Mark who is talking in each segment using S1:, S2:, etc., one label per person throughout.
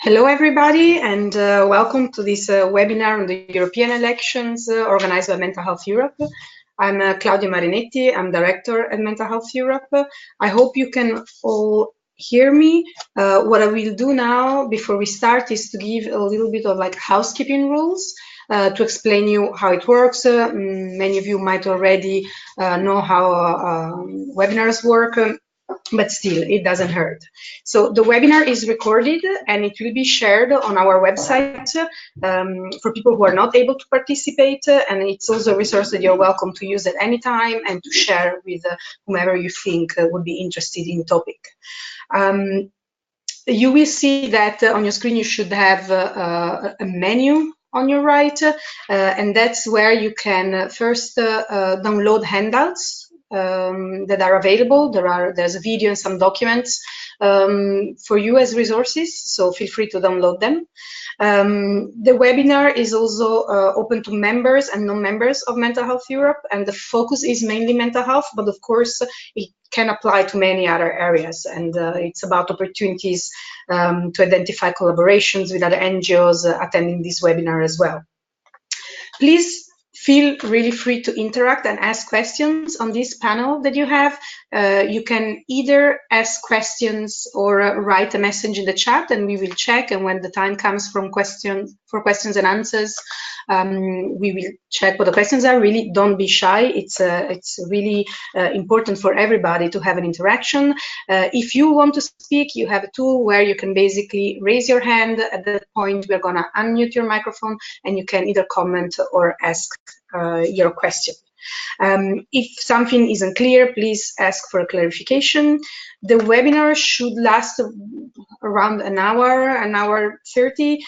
S1: Hello, everybody, and welcome to this webinar on the European elections organized by Mental Health Europe. I'm Claudia Marinetti. I'm Director at Mental Health Europe. I hope you can all hear me. What I will do now before we start is to give a little bit of like housekeeping rules to explain you how it works. Many of you might already know how webinars work. But still, it doesn't hurt. So the webinar is recorded and it will be shared on our website for people who are not able to participate. And it's also a resource that you're welcome to use at any time and to share with whomever you think would be interested in the topic. You will see that on your screen you should have a menu on your right, and that's where you can first download handouts that are available. There's a video and some documents for you as resources, so feel free to download them. The webinar is also open to members and non-members of Mental Health Europe, and the focus is mainly mental health, but of course it can apply to many other areas, and it's about opportunities to identify collaborations with other NGOs attending this webinar as well. Please feel really free to interact and ask questions on this panel that you have. You can either ask questions or write a message in the chat, and we will check. And when the time comes for questions and answers, we will check what the questions are. Really, don't be shy. It's really important for everybody to have an interaction. If you want to speak, you have a tool where you can basically raise your hand. At that point, we're going to unmute your microphone, and you can either comment or ask your question. If something isn't clear, please ask for a clarification. The webinar should last around an hour 30.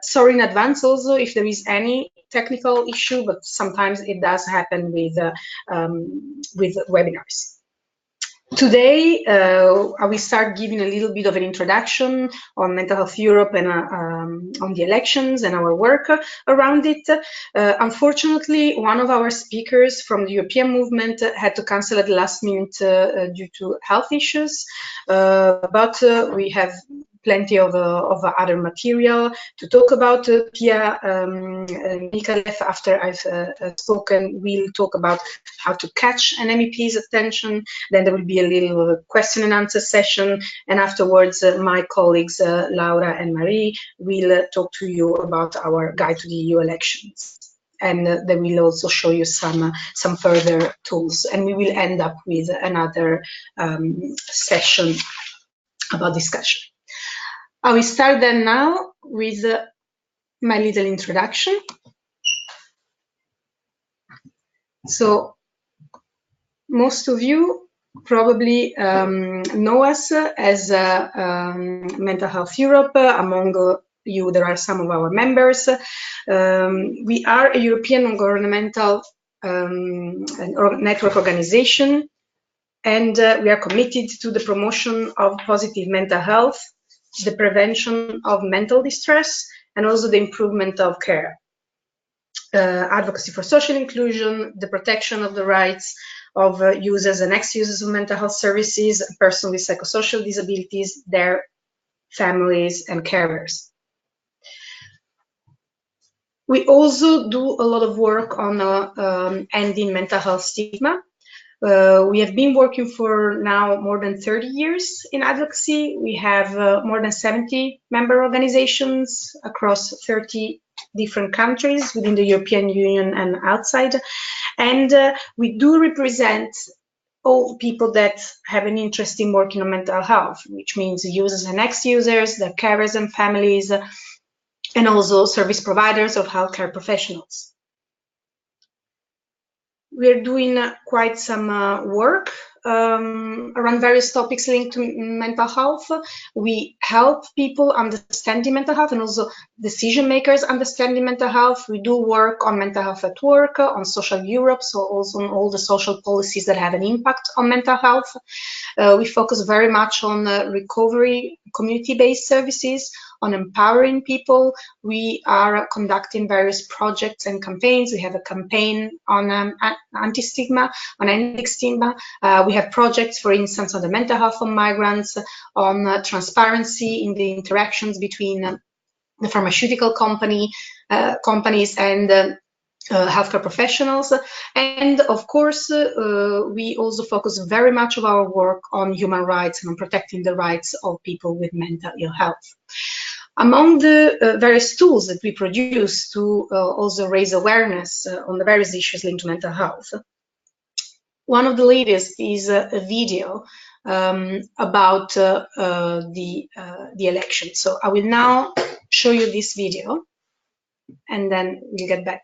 S1: Sorry in advance also if there is any technical issue, but sometimes it does happen with webinars. Today, I will start giving a little bit of an introduction on Mental Health Europe and on the elections and our work around it. Unfortunately, one of our speakers from the European movement had to cancel at the last minute due to health issues, but we have plenty of other material to talk about. Pia Micaleff, after I've spoken, will talk about how to catch an MEP's attention. Then there will be a little question and answer session, and afterwards my colleagues Laura and Marie will talk to you about our guide to the EU elections. And they will also show you some further tools, and we will end up with another session about discussion. I will start then now with my little introduction. So most of you probably know us as Mental Health Europe. Among you, there are some of our members. We are a European non-governmental network organization, and we are committed to the promotion of positive mental health, the prevention of mental distress, and also the improvement of care, advocacy for social inclusion, the protection of the rights of users and ex-users of mental health services, persons with psychosocial disabilities, their families and carers. We also do a lot of work on ending mental health stigma. We have been working for now more than 30 years in advocacy. We have more than 70 member organizations across 30 different countries within the European Union and outside. And we do represent all people that have an interest in working on mental health, which means users and ex-users, their carers and families, and also service providers of healthcare professionals. We're doing quite some work around various topics linked to mental health. We help people understanding mental health and also decision makers understanding mental health. We do work on mental health at work, on social Europe, so also on all the social policies that have an impact on mental health. We focus very much on recovery, community-based services, on empowering people. We are conducting various projects and campaigns. We have a campaign on anti-stigma, on ending stigma. We have projects, for instance, on the mental health of migrants, on transparency in the interactions between the pharmaceutical companies and healthcare professionals. And of course, we also focus very much of our work on human rights and on protecting the rights of people with mental ill health. Among the various tools that we produce to also raise awareness on the various issues linked to mental health, one of the latest is a video about the election. So I will now show you this video, and then we'll get back.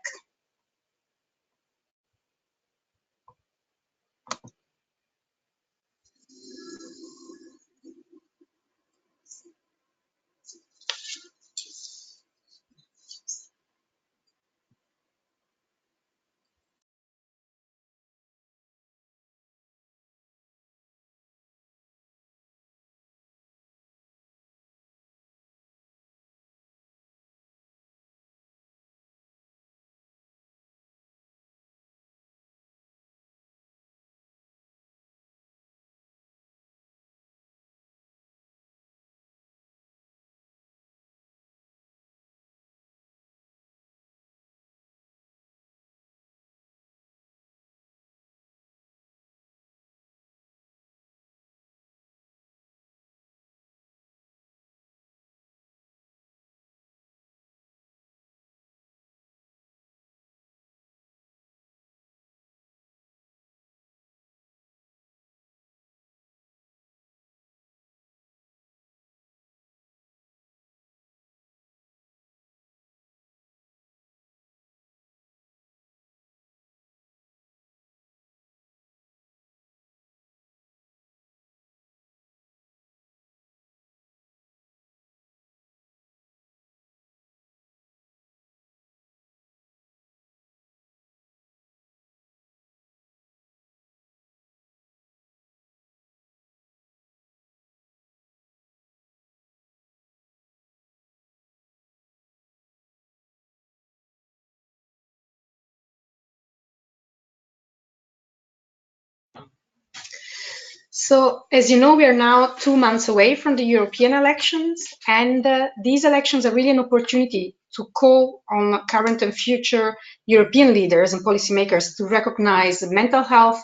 S1: So, as you know, we are now 2 months away from the European elections, and these elections are really an opportunity to call on current and future European leaders and policymakers to recognize mental health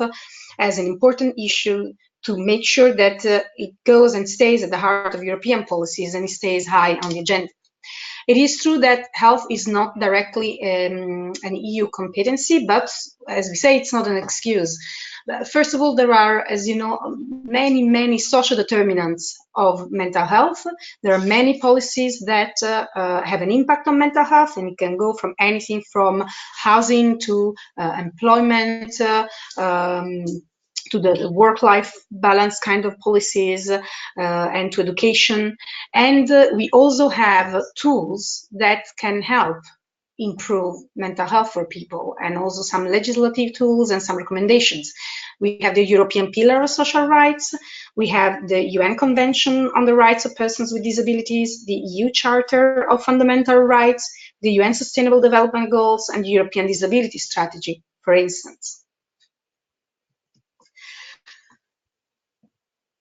S1: as an important issue, to make sure that it goes and stays at the heart of European policies and it stays high on the agenda. It is true that health is not directly an EU competency, but as we say, it's not an excuse. First of all, there are, as you know, many social determinants of mental health. There are many policies that have an impact on mental health, and it can go from anything from housing to employment, to the work-life balance kind of policies, and to education. And we also have tools that can help improve mental health for people, and also some legislative tools and some recommendations. We have the European Pillar of Social Rights, we have the UN Convention on the Rights of Persons with Disabilities, the EU Charter of Fundamental Rights, the UN Sustainable Development Goals, and the European Disability Strategy, for instance.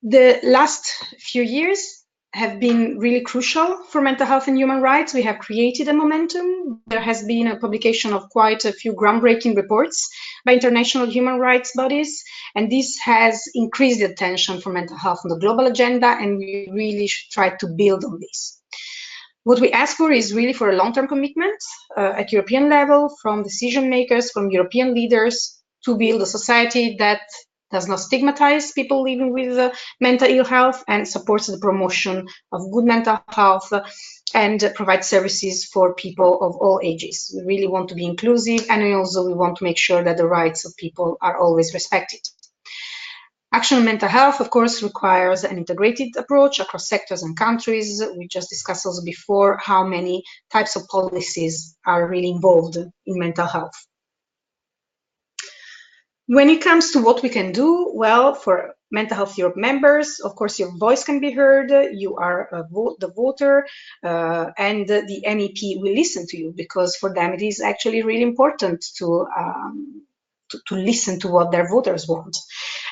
S1: The last few years have been really crucial for mental health and human rights. We have created a momentum. There has been a publication of quite a few groundbreaking reports by international human rights bodies, and this has increased the attention for mental health on the global agenda, and we really should try to build on this. What we ask for is really for a long-term commitment at European level from decision makers, from European leaders, to build a society that does not stigmatize people living with mental ill health and supports the promotion of good mental health and provides services for people of all ages. We really want to be inclusive, and also we want to make sure that the rights of people are always respected. Action on mental health, of course, requires an integrated approach across sectors and countries. We just discussed also before how many types of policies are really involved in mental health. When it comes to what we can do, well, for Mental Health Europe members, of course, your voice can be heard. You are the voter, and the MEP will listen to you, because for them it is actually really important to listen to what their voters want.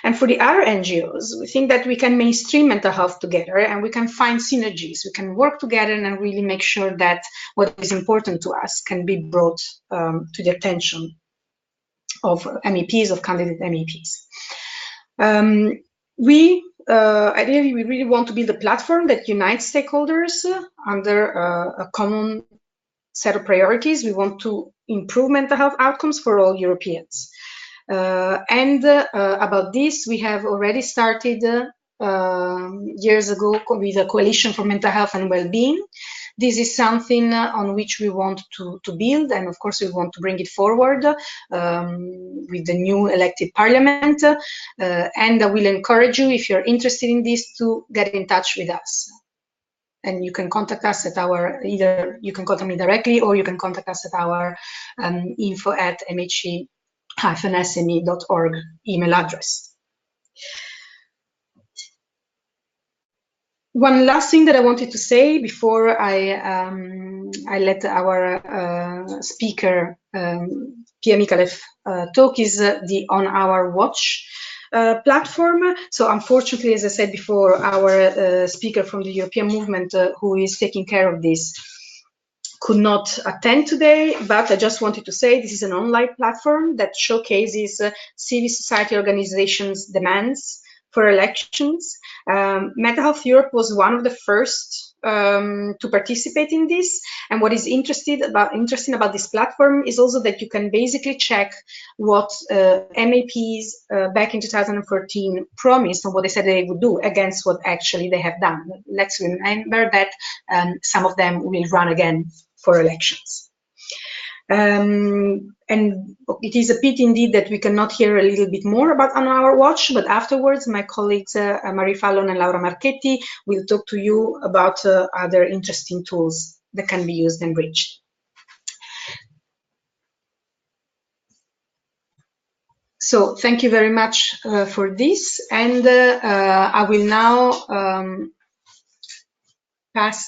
S1: And for the other NGOs, we think that we can mainstream mental health together, and we can find synergies. We can work together and really make sure that what is important to us can be brought to the attention of MEPs, of candidate MEPs. Ideally, we really want to build a platform that unites stakeholders under a common set of priorities. We want to improve mental health outcomes for all Europeans. About this, we have already started years ago with a coalition for mental health and well-being. This is something on which we want to build, and of course we want to bring it forward with the new elected parliament. And I will encourage you, if you're interested in this, to get in touch with us. And you can contact us at our, either you can contact me directly, or you can contact us at our info@mhe-sme.org email address. One last thing that I wanted to say before I let our speaker, Pia Micaleff, talk is the On Our Watch platform. So unfortunately, as I said before, our speaker from the European movement, who is taking care of this, could not attend today, but I just wanted to say this is an online platform that showcases civil society organizations' demands for elections. Mental Health Europe was one of the first to participate in this, and what is interesting about this platform is also that you can basically check what MEPs back in 2014 promised and what they said they would do against what actually they have done. Let's remember that some of them will run again for elections. And it is a pity indeed that we cannot hear a little bit more about On Our Watch, but afterwards my colleagues Marie Fallon and Laura Marchetti will talk to you about other interesting tools that can be used and reached. So thank you very much for this, and I will now pass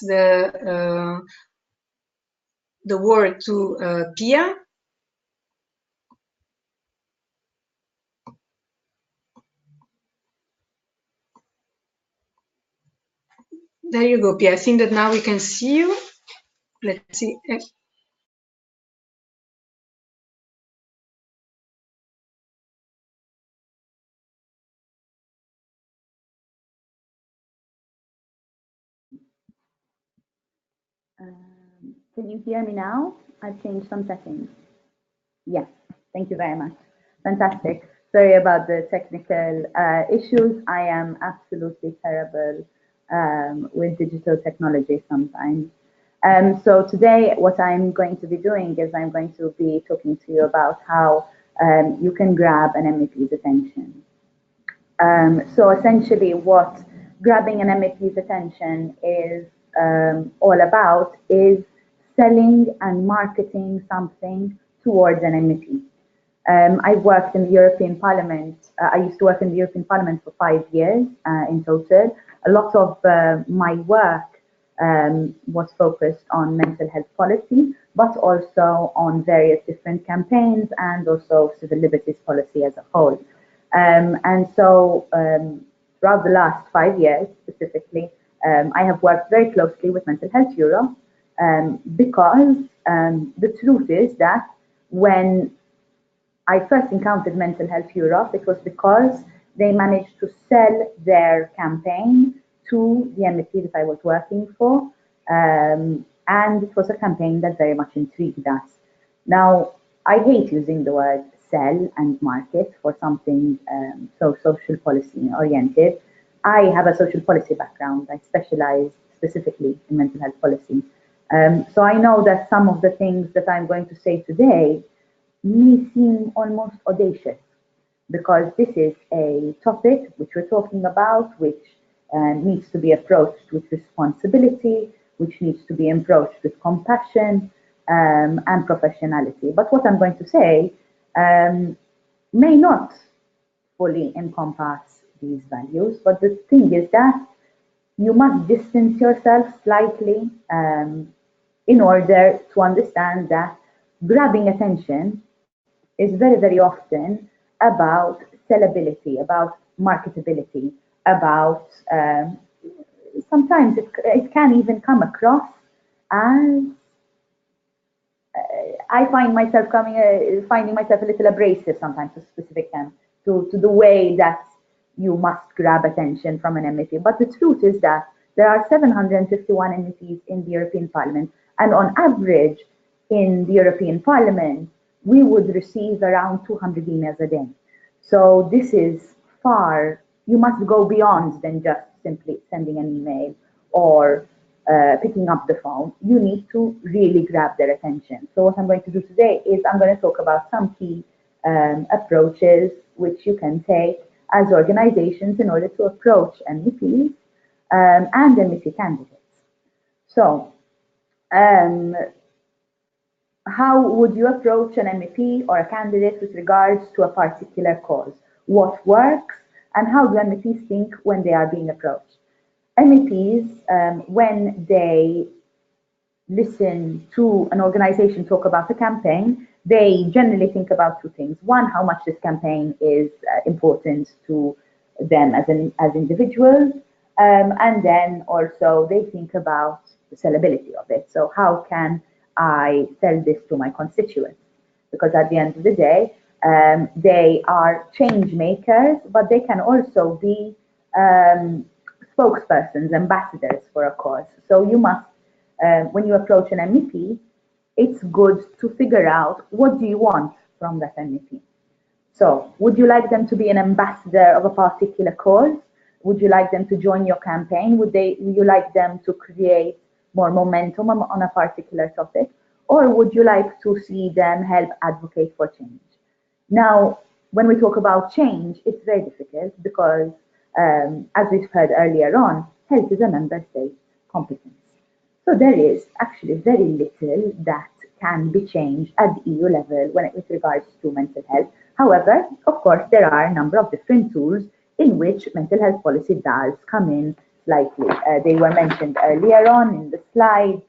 S1: the word to Pia. There you go, Pia. I think that now we can see you. Let's see.
S2: Can you hear me now? I've changed some settings. Yes, thank you very much. Fantastic. Sorry about the technical issues. I am absolutely terrible with digital technology sometimes. So today what I'm going to be doing is I'm going to be talking to you about how you can grab an MEP's attention. So essentially what grabbing an MEP's attention is all about is selling and marketing something towards an MEP. I've worked in the European Parliament. I used to work in the European Parliament for 5 years in total. A lot of my work was focused on mental health policy, but also on various different campaigns and also civil liberties policy as a whole. And so throughout the last 5 years specifically, I have worked very closely with Mental Health Europe because the truth is that when I first encountered Mental Health Europe, it was because they managed to sell their campaign to the MEP that I was working for. And it was a campaign that very much intrigued us. Now, I hate using the word sell and market for something so social policy oriented. I have a social policy background. I specialize specifically in mental health policy. So I know that some of the things that I'm going to say today may seem almost audacious because this is a topic which we're talking about, which needs to be approached with responsibility, which needs to be approached with compassion and professionality. But what I'm going to say may not fully encompass these values, but the thing is that you must distance yourself slightly in order to understand that grabbing attention is very, very often about sellability, about marketability, about sometimes it can even come across as I find myself finding myself a little abrasive sometimes to specific them, to the way that you must grab attention from an MEP. But the truth is that there are 751 MEPs in the European Parliament, and on average in the European Parliament, we would receive around 200 emails a day. So this is far, you must go beyond than just simply sending an email or picking up the phone. You need to really grab their attention. So what I'm going to do today is I'm going to talk about some key approaches which you can take as organizations in order to approach MEPs and MEP candidates. So how would you approach an MEP or a candidate with regards to a particular cause? What works, and how do MEPs think when they are being approached? MEPs, when they listen to an organization talk about a campaign, they generally think about two things. One, how much this campaign is important to them as individuals, and then also they think about the sellability of it. So how can I sell this to my constituents? Because at the end of the day, they are change makers, but they can also be spokespersons, ambassadors for a cause. So you must, when you approach an MEP, it's good to figure out what do you want from that MEP. So would you like them to be an ambassador of a particular cause? Would you like them to join your campaign? Would you like them to create more momentum on a particular topic? Or would you like to see them help advocate for change? Now, when we talk about change, it's very difficult because, as we've heard earlier on, health is a member state competence. So there is actually very little that can be changed at the EU level with regards to mental health. However, of course, there are a number of different tools in which mental health policy does come in slightly. They were mentioned earlier on in the slide.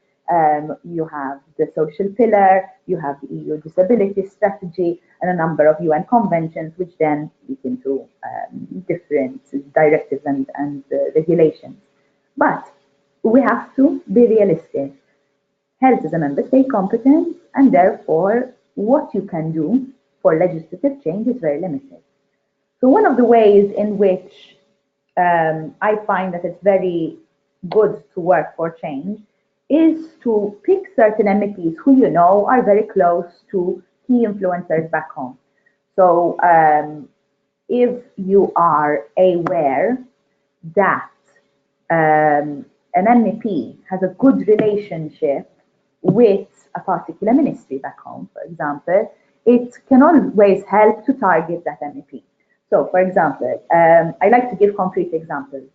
S2: You have the social pillar, you have the EU disability strategy, and a number of UN conventions, which then lead into different directives and regulations. But we have to be realistic. Health is a member state competence, and therefore what you can do for legislative change is very limited. So one of the ways in which I find that it's very good to work for change is to pick certain MEPs who you know are very close to key influencers back home. So if you are aware that an MEP has a good relationship with a particular ministry back home, for example, it can always help to target that MEP. So, for example, I like to give concrete examples.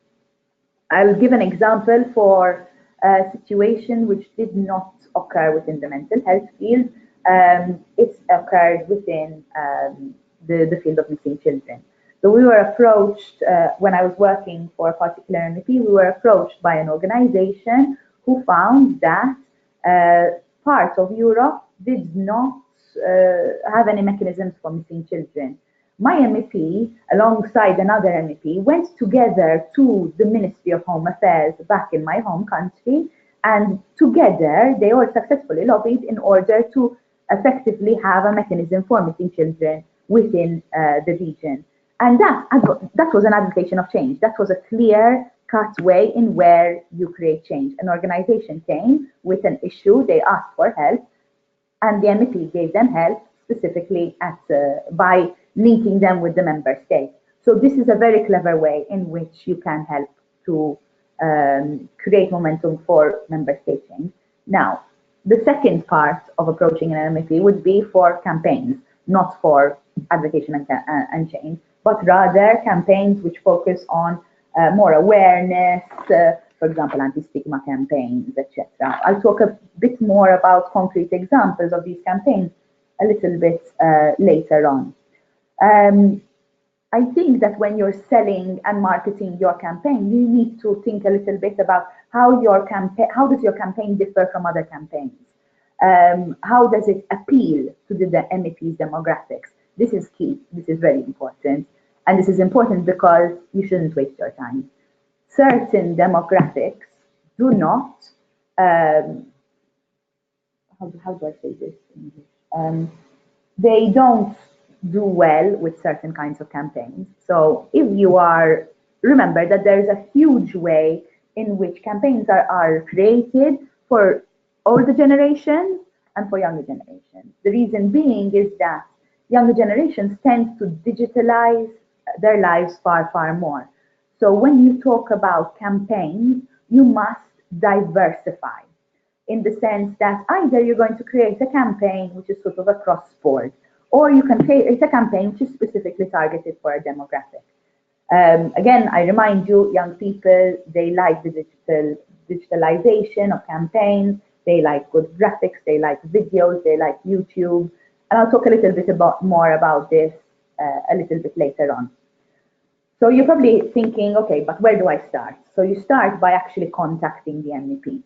S2: I'll give an example for a situation which did not occur within the mental health field. It occurred within the field of missing children. So we were approached, when I was working for a particular MEP, we were approached by an organization who found that parts of Europe did not have any mechanisms for missing children. My MEP, alongside another MEP, went together to the Ministry of Home Affairs back in my home country, and together they all successfully lobbied in order to effectively have a mechanism for missing children within the region. And that was an advocation of change. That was a clear-cut way in where you create change. An organization came with an issue, they asked for help, and the MEP gave them help specifically by linking them with the member state. So this is a very clever way in which you can help to create momentum for member state change. Now, the second part of approaching an MEP would be for campaigns, not for advocation and change, but rather campaigns which focus on more awareness, for example, anti-stigma campaigns, etc. I'll talk a bit more about concrete examples of these campaigns a little bit later on. I think that when you're selling and marketing your campaign, you need to think a little bit about how does your campaign differ from other campaigns? How does it appeal to the MEP's demographics? This is key. This is very important. And this is important because you shouldn't waste your time. Certain demographics do not, how do I say this in English? They don't do well with certain kinds of campaigns. So if you are, remember that there is a huge way in which campaigns are created for older generations and for younger generations. The reason being is that younger generations tend to digitalize their lives far, far more. So when you talk about campaigns, you must diversify in the sense that either you're going to create a campaign which is sort of across board, or you can create a campaign which is specifically targeted for a demographic. Again, I remind you, young people, they like the digitalization of campaigns, they like good graphics, they like videos, they like YouTube, and I'll talk a little bit more about this a little bit later on. So you're probably thinking, okay, but where do I start? So you start by actually contacting the MEP.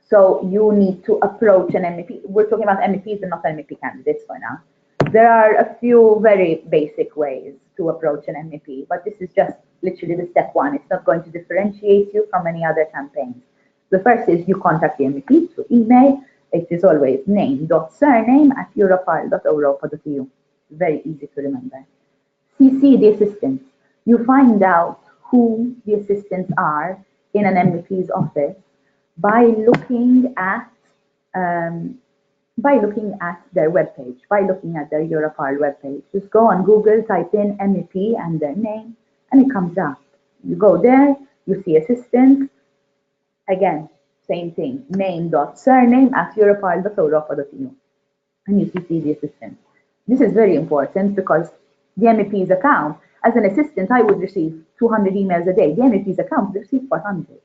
S2: So you need to approach an MEP. We're talking about MEPs and not MEP candidates for now. There are a few very basic ways to approach an MEP, but this is just literally the step one. It's not going to differentiate you from any other campaigns. The first is you contact the MEP through email. It is always name.surname@europarl.europa.eu. Very easy to remember. CC the assistants. You find out who the assistants are in an MEP's office by looking at their webpage, by looking at their Europarl webpage. Just go on Google, type in MEP and their name, and it comes up. You go there, you see assistants. Again, same thing, name.surname@europarl.europa.eu, and you see the assistant. This is very important because the MEP's account, as an assistant, I would receive 200 emails a day. The MEP's account would receive 400.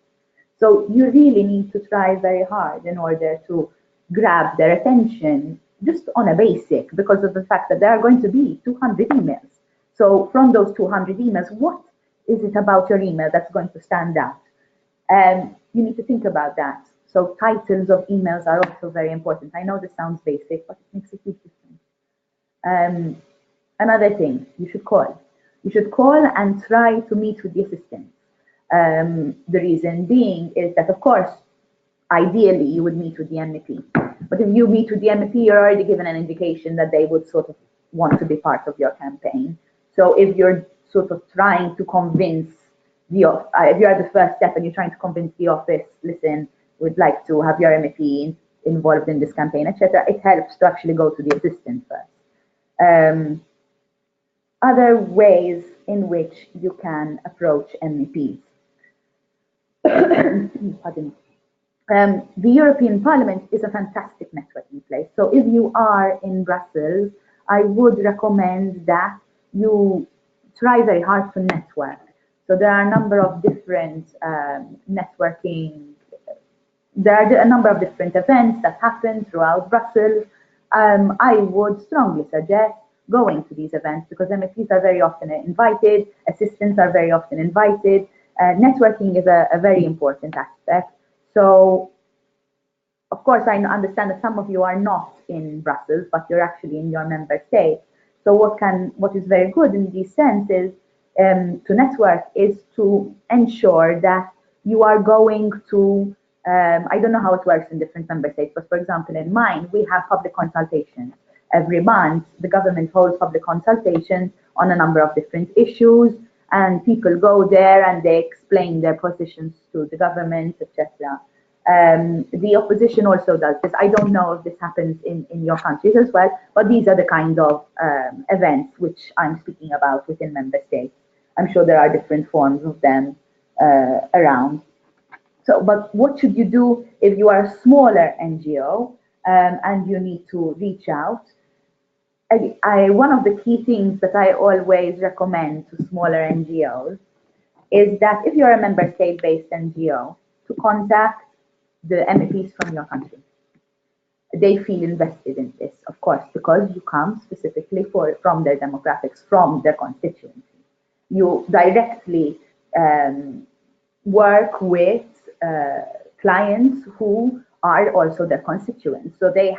S2: So you really need to try very hard in order to grab their attention just on a basic, because of the fact that there are going to be 200 emails. So from those 200 emails, what is it about your email that's going to stand out? You need to think about that. So titles of emails are also very important. I know this sounds basic, but it makes a huge difference. Another thing, you should call. You should call and try to meet with the assistant. The reason being is that, of course, ideally you would meet with the MEP. But if you meet with the MEP, you're already given an indication that they would sort of want to be part of your campaign. So if you're sort of trying to convince if you're at the first step and you're trying to convince the office, listen, we'd like to have your MEP involved in this campaign, etc., it helps to actually go to the assistant first. Other ways in which you can approach MEPs. Pardon me. The European Parliament is a fantastic networking place. So if you are in Brussels, I would recommend that you try very hard to network. So there are a number of different networking, there are a number of different events that happen throughout Brussels. I would strongly suggest going to these events because MEPs are very often invited, assistants are very often invited. Networking is a very important aspect. So, of course, I understand that some of you are not in Brussels, but you're actually in your member state. So what is very good in this sense is to network is to ensure that you are going to, I don't know how it works in different member states, but for example, in mine, we have public consultations. Every month, the government holds public consultations on a number of different issues, and people go there and they explain their positions to the government, etc. The opposition also does this. I don't know if this happens in your countries as well, but these are the kind of events which I'm speaking about within member states. I'm sure there are different forms of them around. So, but what should you do if you are a smaller NGO and you need to reach out? One of the key things that I always recommend to smaller NGOs is that if you're a member state-based NGO, to contact the MEPs from your country. they feel invested in this, of course, because you come specifically from their demographics, from their constituency. You directly work with clients who are also their constituents, so they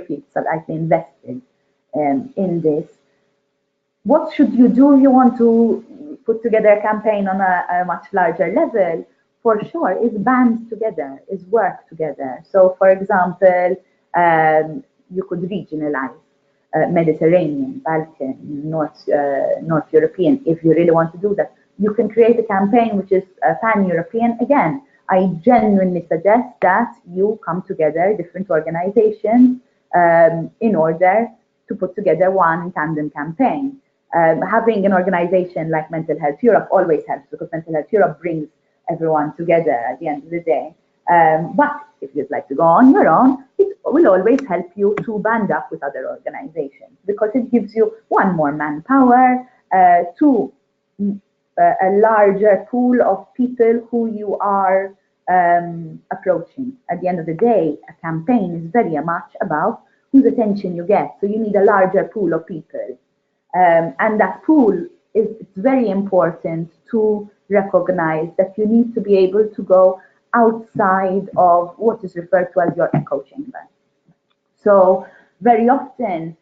S2: feel slightly invested in this. What should you do if you want to put together a campaign on a much larger level? For sure, is band together, is work together. So, for example, you could regionalize Mediterranean, Balkan, North European. If you really want to do that, you can create a campaign which is pan-European. Again, I genuinely suggest that you come together, different organizations, in order to put together one tandem campaign. Having an organization like Mental Health Europe always helps, because Mental Health Europe brings everyone together at the end of the day. But if you'd like to go on your own, it will always help you to band up with other organizations, because it gives you one, more manpower, two, a larger pool of people who you are approaching. At the end of the day, a campaign is very much about whose attention you get. So you need a larger pool of people. And that pool it's very important to recognize that you need to be able to go outside of what is referred to as your echo chamber. So very often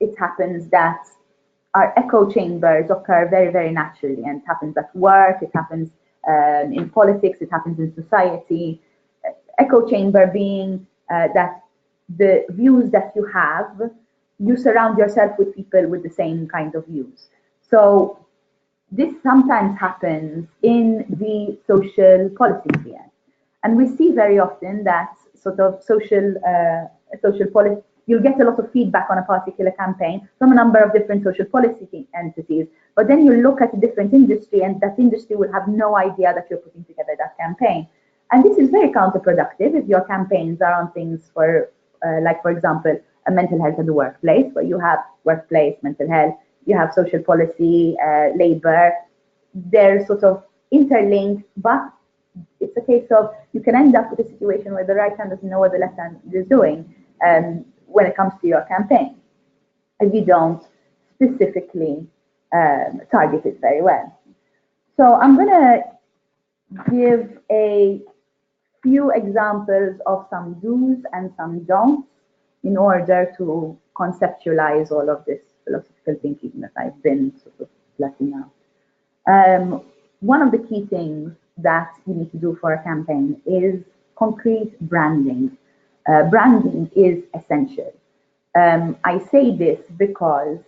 S2: it happens that our echo chambers occur very, very naturally, and it happens at work, it happens in politics, it happens in society. Echo chamber being that the views that you have, you surround yourself with people with the same kind of views. So this sometimes happens in the social policy sphere. And we see very often that sort of social policy, you'll get a lot of feedback on a particular campaign from a number of different social policy entities, but then you look at a different industry and that industry will have no idea that you're putting together that campaign. And this is very counterproductive if your campaigns are on things for, like for example, a mental health in the workplace, where you have workplace, mental health, you have social policy, labor, they're sort of interlinked, but it's a case of you can end up with a situation where the right hand doesn't know what the left hand is doing when it comes to your campaign, if you don't specifically target it very well. So I'm going to give a few examples of some do's and some don'ts in order to conceptualize all of this philosophical thinking that I've been sort of fleshing out. One of the key things that you need to do for a campaign is concrete branding. Branding is essential. I say this because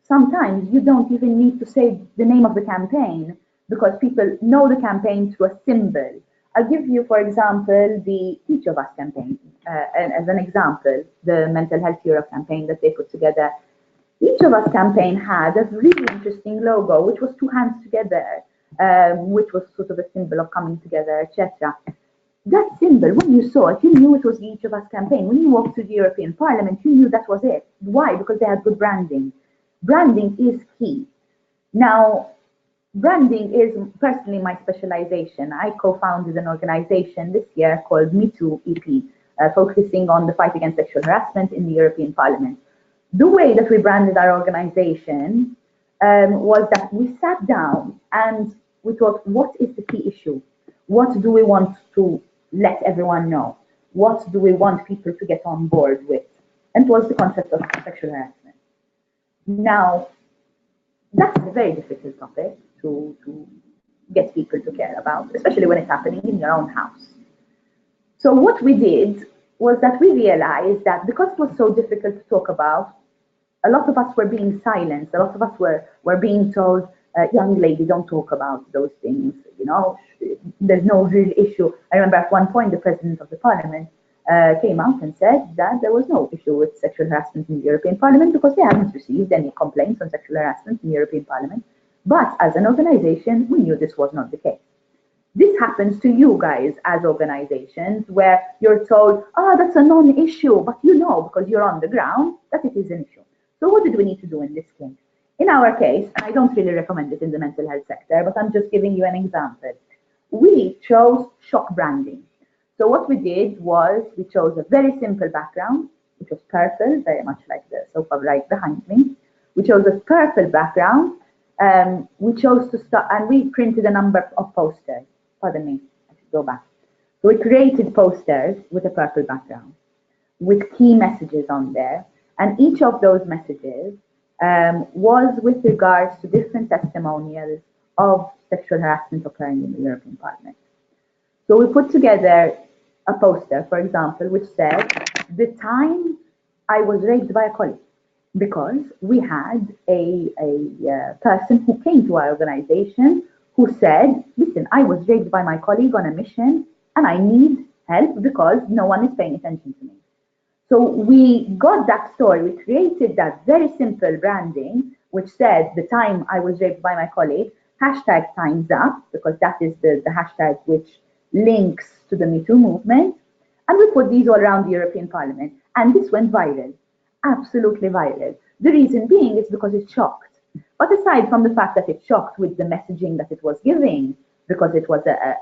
S2: sometimes you don't even need to say the name of the campaign, because people know the campaign through a symbol. I'll give you, for example, the Each of Us campaign as an example, the Mental Health Europe campaign that they put together. Each of Us campaign had a really interesting logo, which was two hands together, which was sort of a symbol of coming together, etc. That symbol, when you saw it, you knew it was the Each of Us campaign. When you walked to the European Parliament, you knew that was it. Why? Because they had good branding. Branding is key. Now, branding is personally my specialization. I co-founded an organization this year called Me Too EP, focusing on the fight against sexual harassment in the European Parliament. The way that we branded our organization was that we sat down and we thought, what is the key issue? What do we want to let everyone know? What do we want people to get on board with? And it was the concept of sexual harassment. Now, that's a very difficult topic to get people to care about, especially when it's happening in your own house. So what we did was that we realized that because it was so difficult to talk about, a lot of us were being silenced. A lot of us were being told, young lady, don't talk about those things. You know, there's no real issue. I remember at one point the President of the Parliament came out and said that there was no issue with sexual harassment in the European Parliament because they hadn't received any complaints on sexual harassment in the European Parliament. But as an organization, we knew this was not the case. This happens to you guys as organizations where you're told, oh, that's a non-issue, but you know, because you're on the ground, that it is an issue. So what did we need to do in this case? In our case, and I don't really recommend it in the mental health sector, but I'm just giving you an example. We chose shock branding. So what we did was we chose a very simple background, which was purple, very much like the sofa right behind me. We chose a purple background. We chose to start, and we printed a number of posters. Pardon me, I should go back. So we created posters with a purple background, with key messages on there. And each of those messages was with regards to different testimonials of sexual harassment occurring in the European Parliament. So we put together a poster, for example, which said, the time I was raped by a colleague, because we had a person who came to our organization who said, listen, I was raped by my colleague on a mission and I need help because no one is paying attention to me. So we got that story, we created that very simple branding, which said, the time I was raped by my colleague, hashtag time's up, because that is the hashtag which links to the Me Too movement. And we put these all around the European Parliament. And this went viral, absolutely viral. The reason being is because it shocked. But aside from the fact that it shocked with the messaging that it was giving, because it was a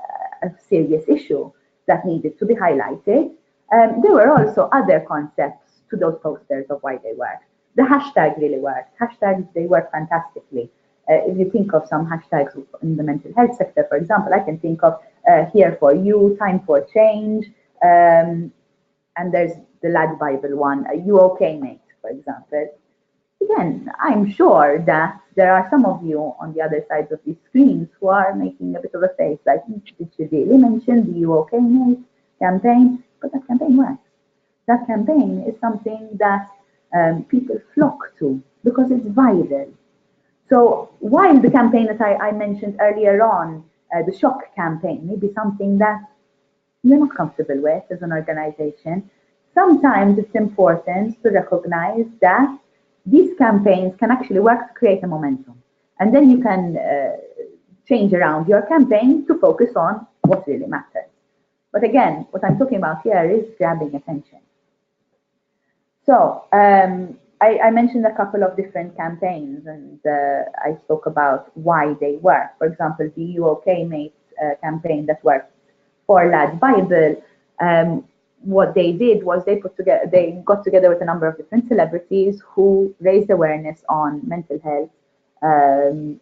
S2: serious issue that needed to be highlighted, there were also other concepts to those posters of why they work. The hashtag really worked. Hashtags, they work fantastically. If you think of some hashtags in the mental health sector, for example, I can think of Here for You, Time for Change, and there's the Lad Bible one, You Okay Mate, for example. Again, I'm sure that there are some of you on the other side of these screens who are making a bit of a face, like, did you really mention the You Okay Mate campaign? But that campaign works. That campaign is something that people flock to because it's viral. So while the campaign that I mentioned earlier on, the shock campaign, may be something that you're not comfortable with as an organization, sometimes it's important to recognize that these campaigns can actually work to create a momentum. And then you can change around your campaign to focus on what really matters. But again, what I'm talking about here is grabbing attention. So I mentioned a couple of different campaigns, and I spoke about why they work. For example, the You Okay Mate campaign that worked for Lad Bible. What they did was they got together with a number of different celebrities who raised awareness on mental health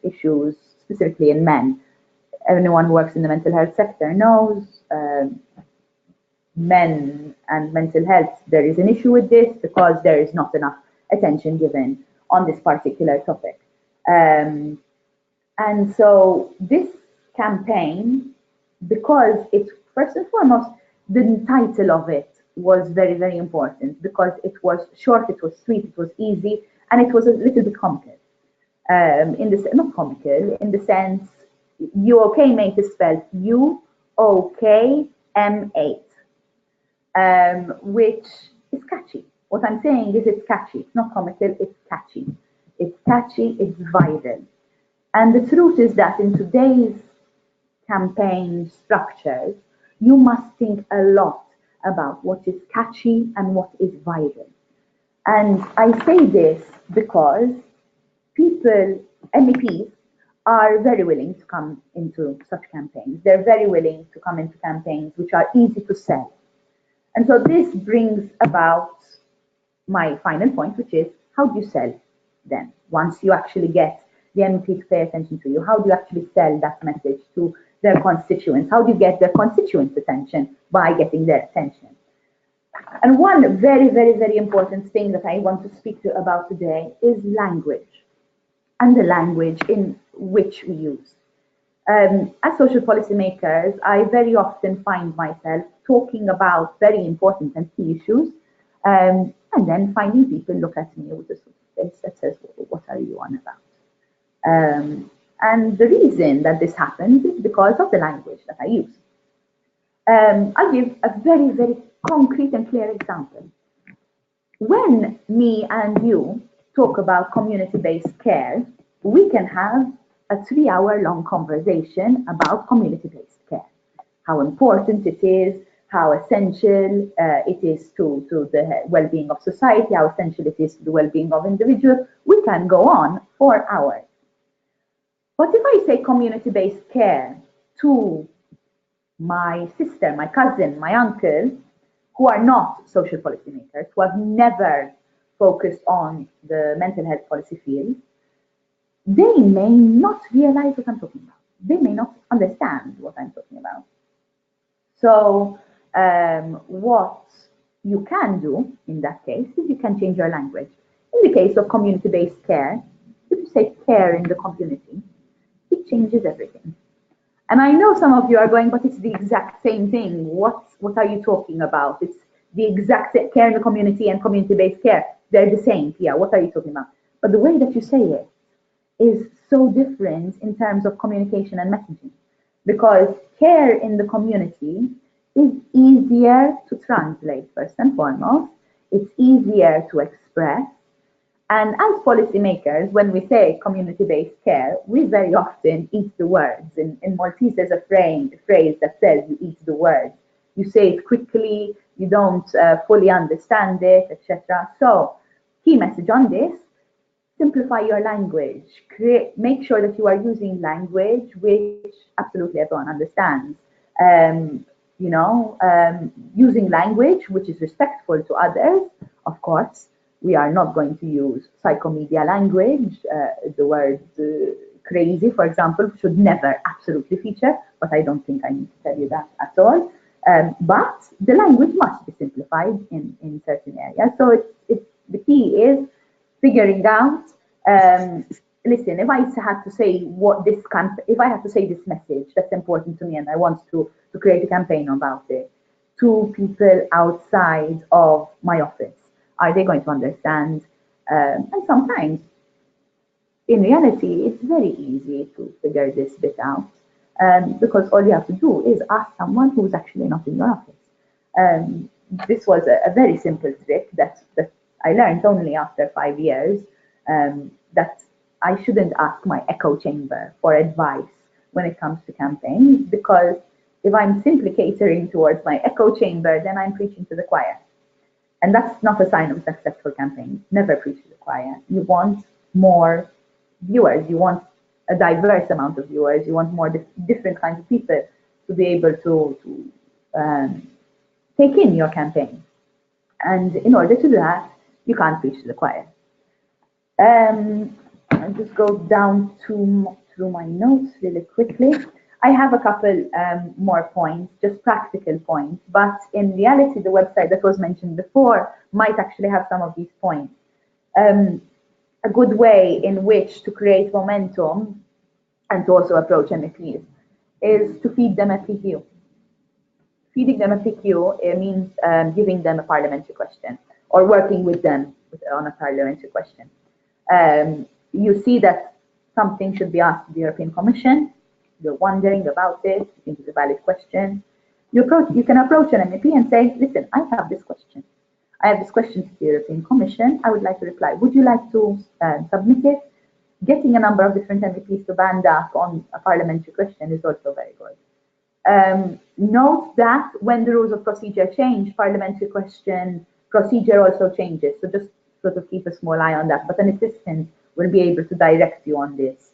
S2: issues, specifically in men. Anyone who works in the mental health sector knows men and mental health, there is an issue with this because there is not enough attention given on this particular topic. And so this campaign, because it's first and foremost, the title of it was very, very important because it was short, it was sweet, it was easy, and it was a little bit comical. Not comical, in the sense, You Okay Mate is spelled U-O-K-M-8. Which is catchy. What I'm saying is it's catchy. It's not comical, it's catchy. It's catchy, it's viral. And the truth is that in today's campaign structures, you must think a lot about what is catchy and what is viral. And I say this because people, MEPs, are very willing to come into such campaigns. They're very willing to come into campaigns which are easy to sell. And so this brings about my final point, which is, how do you sell them? Once you actually get the MP to pay attention to you, how do you actually sell that message to their constituents? How do you get their constituents' attention by getting their attention? And one very, very, very important thing that I want to speak about today is language, and the language in which we use. As social policy makers, I very often find myself talking about very important and key issues, and then finding people look at me with a sort of face that says, what are you on about? And the reason that this happens is because of the language that I use. I'll give a very, very concrete and clear example. When me and you talk about community-based care, we can have a 3-hour-long conversation about community-based care, how important it is, how essential it is to the well-being of society, how essential it is to the well-being of individuals. We can go on for hours. But if I say community-based care to my sister, my cousin, my uncle, who are not social policymakers, who have never focused on the mental health policy field, they may not realize what I'm talking about. They may not understand what I'm talking about. So what you can do in that case is you can change your language. In the case of community-based care, if you say care in the community, it changes everything. And I know some of you are going, but it's the exact same thing. What are you talking about? It's the exact same, care in the community and community-based care. They're the same, Pia. What are you talking about? But the way that you say it is so different in terms of communication and messaging, because care in the community is easier to translate, first and foremost. It's easier to express. And as policymakers, when we say community-based care, we very often eat the words. In Maltese, there's a phrase that says you eat the words. You say it quickly, you don't fully understand it, etc. So, key message on this: simplify your language. Make sure that you are using language which absolutely everyone understands. Using language which is respectful to others, of course. We are not going to use psychomedia language. The word crazy, for example, should never absolutely feature, but I don't think I need to tell you that at all. But the language must be simplified in certain areas. So the key is figuring out, listen, if I had to say if I had to say this message that's important to me and I want to create a campaign about it to people outside of my office, are they going to understand? And sometimes, in reality, it's very easy to figure this bit out because all you have to do is ask someone who's actually not in your office. This was a very simple trick that I learned only after 5 years, that I shouldn't ask my echo chamber for advice when it comes to campaigns, because if I'm simply catering towards my echo chamber, then I'm preaching to the choir. And that's not a sign of a successful campaign. Never preach to the choir. You want more viewers. You want a diverse amount of viewers. You want more different kinds of people to be able to take in your campaign. And in order to do that, you can't preach to the choir. I'll just go down through my notes really quickly. I have a couple more points, just practical points, but in reality, the website that was mentioned before might actually have some of these points. A good way in which to create momentum and to also approach MEPs is to feed them a PQ. Feeding them a PQ, it means giving them a parliamentary question or working with them on a parliamentary question. You see that something should be asked to the European Commission. You're wondering about it, you think it's a valid question. You can approach an MEP and say, listen, I have this question. I have this question to the European Commission. I would like to reply. Would you like to submit it? Getting a number of different MEPs to band up on a parliamentary question is also very good. Note that when the rules of procedure change, parliamentary question procedure also changes. So just sort of keep a small eye on that. But an assistant will be able to direct you on this,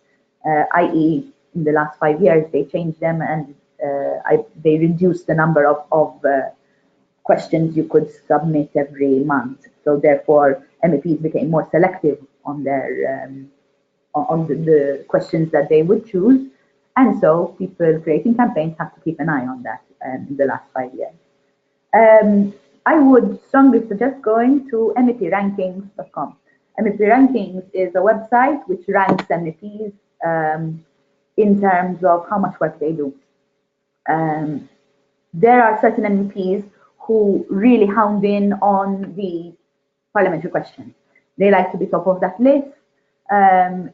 S2: i.e., in the last 5 years, they changed them and they reduced the number of questions you could submit every month. So therefore, MEPs became more selective on their on the questions that they would choose. And so people creating campaigns have to keep an eye on that in the last 5 years. I would strongly suggest going to meprankings.com. MEP Rankings is a website which ranks MEPs in terms of how much work they do. There are certain MEPs who really hound in on the parliamentary questions. They like to be top of that list.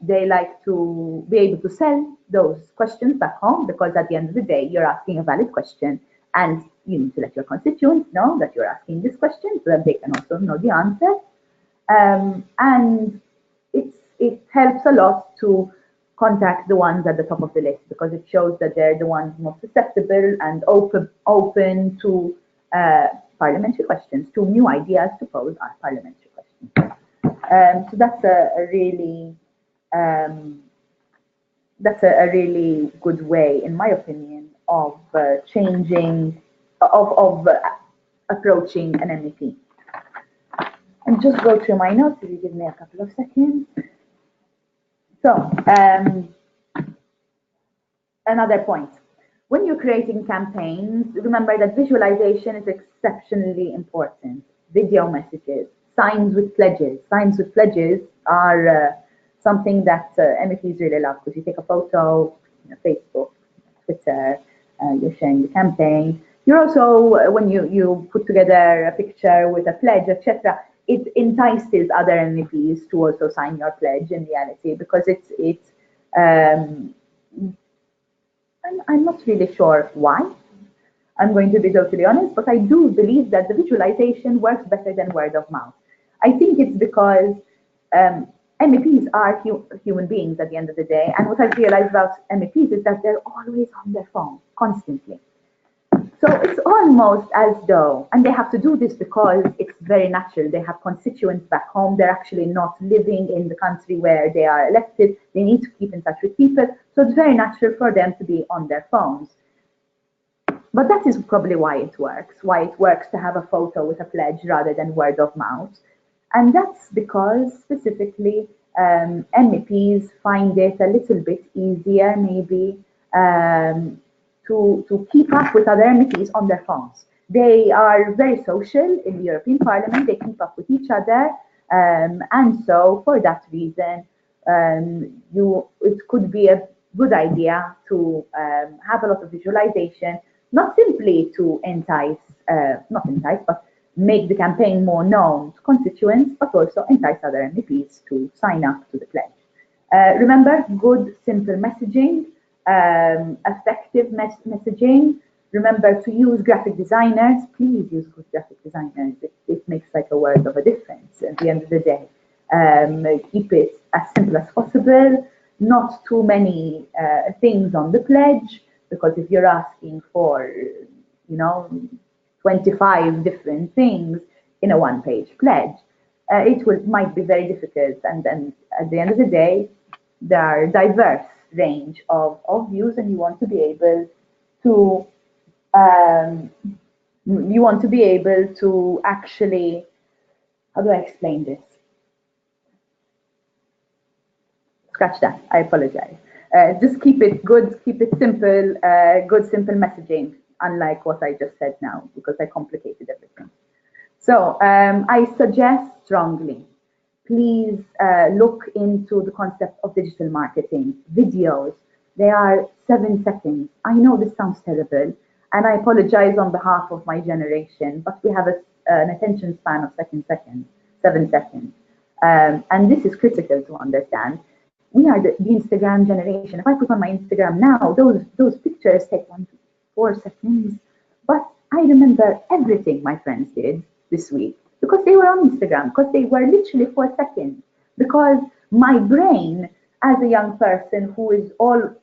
S2: They like to be able to sell those questions back home, because at the end of the day, you're asking a valid question and you need to let your constituents know that you're asking this question so that they can also know the answer. And it helps a lot to contact the ones at the top of the list, because it shows that they're the ones most susceptible and open to parliamentary questions, to new ideas to pose as parliamentary questions. So that's a really that's a really good way, in my opinion, of changing, of approaching an MEP. And just go through my notes if you give me a couple of seconds. So, another point. When you're creating campaigns, remember that visualization is exceptionally important. Video messages, signs with pledges. Signs with pledges are something that MEPs really love, because you take a photo, Facebook, Twitter, you're sharing the campaign. You're also, when you put together a picture with a pledge, etc., it entices other MEPs to also sign your pledge in reality, because I'm not really sure why. I'm going to be totally honest, but I do believe that the visualization works better than word of mouth. I think it's because MEPs are human beings at the end of the day, and what I've realized about MEPs is that they're always on their phone, constantly. So it's almost as though, and they have to do this because it's very natural. They have constituents back home. They're actually not living in the country where they are elected. They need to keep in touch with people. So it's very natural for them to be on their phones. But that is probably why it works to have a photo with a pledge rather than word of mouth. And that's because specifically MEPs find it a little bit easier maybe to keep up with other MEPs on their phones. They are very social in the European Parliament. They keep up with each other. And so for that reason, it could be a good idea to have a lot of visualization, not simply to but make the campaign more known to constituents, but also entice other MEPs to sign up to the pledge. Remember, good, simple messaging, effective messaging. Remember to use graphic designers. Please use good graphic designers. It makes like a world of a difference at the end of the day. Keep it as simple as possible. Not too many things on the pledge, because if you're asking for, 25 different things in a one-page pledge, might be very difficult. And then at the end of the day, there are a diverse range of views, and you want to be able to actually, how do I explain this? Scratch that, I apologize. Just keep it good, keep it simple, good, simple messaging, unlike what I just said now, because I complicated everything. So I suggest strongly, please look into the concept of digital marketing. Videos, they are 7 seconds. I know this sounds terrible, and I apologize on behalf of my generation, but we have an attention span of 7 seconds. And this is critical to understand. We are the Instagram generation. If I put on my Instagram now, those pictures take 1 to 4 seconds. But I remember everything my friends did this week, because they were on Instagram, because they were literally 4 seconds. Because my brain, as a young person who is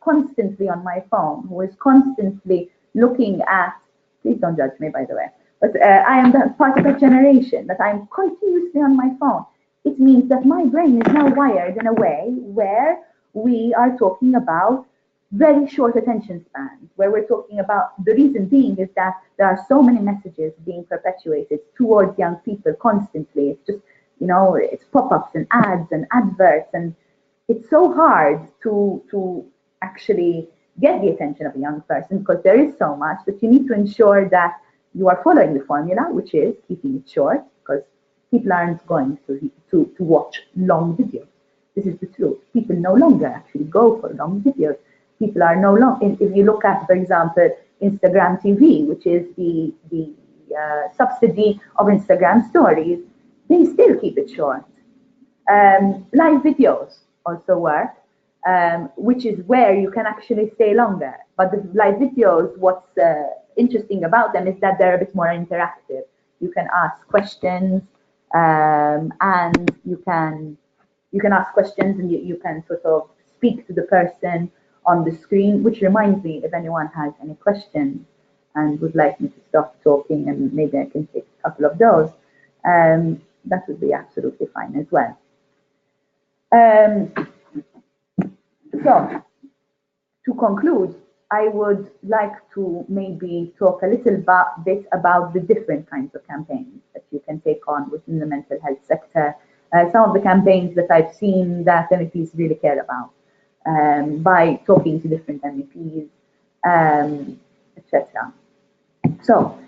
S2: constantly on my phone, who is constantly looking at, please don't judge me, by the way, but I am part of that generation that I'm continuously on my phone. It means that my brain is now wired in a way where we are talking about very short attention spans, where we're talking about, the reason being is that there are so many messages being perpetuated towards young people constantly. It's just, it's pop-ups and ads and adverts, and it's so hard to actually get the attention of a young person, because there is so much that you need to ensure that you are following the formula, which is keeping it short, because people aren't going to watch long videos. This is the truth. People no longer actually go for long videos. People are no longer, if you look at, for example, Instagram TV, which is the subsidy of Instagram stories, they still keep it short. Live videos also work, which is where you can actually stay longer. But the live videos, what's interesting about them is that they're a bit more interactive. You can ask questions, and you can ask questions, and you can sort of speak to the person on the screen, which reminds me, if anyone has any questions and would like me to stop talking, and maybe I can take a couple of those, that would be absolutely fine as well. So to conclude, I would like to maybe talk a little bit about the different kinds of campaigns that you can take on within the mental health sector. Some of the campaigns that I've seen that MEPs really care about by talking to different MEPs, etc. So,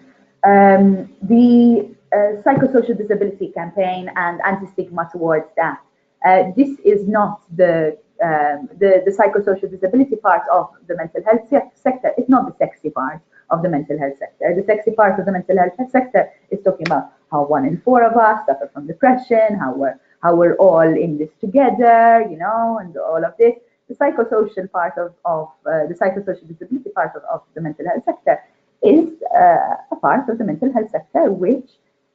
S2: the psychosocial disability campaign and anti-stigma towards that. This is not the psychosocial disability part of the mental health sector. It's not the sexy part of the mental health sector. The sexy part of the mental health sector is talking about how 1 in 4 of us suffer from depression, how we're all in this together, you know, and all of this. The psychosocial part of the psychosocial disability part of the mental health sector is a part of the mental health sector which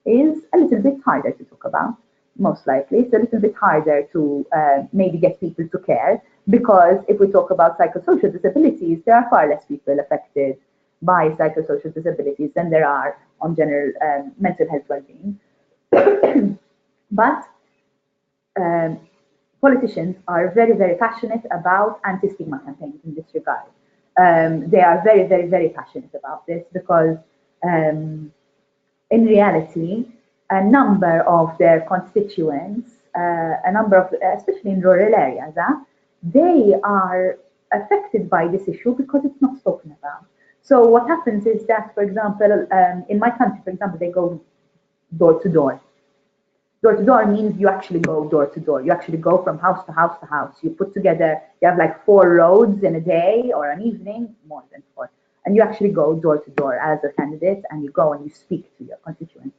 S2: is a little bit harder to talk about. Most likely, it's a little bit harder to maybe get people to care, because if we talk about psychosocial disabilities, there are far less people affected by psychosocial disabilities than there are on general mental health well-being. But politicians are very, very passionate about anti-stigma campaigns in this regard. They are very, very, very passionate about this because in reality, a number of their constituents, especially in rural areas, they are affected by this issue because it's not spoken about. So what happens is that, for example, in my country, for example, they go door to door. Door to door means you actually go door to door. You actually go from house to house to house. You put together, you have like 4 roads in a day or an evening, more than 4. And you actually go door to door as a candidate, and you go and you speak to your constituents.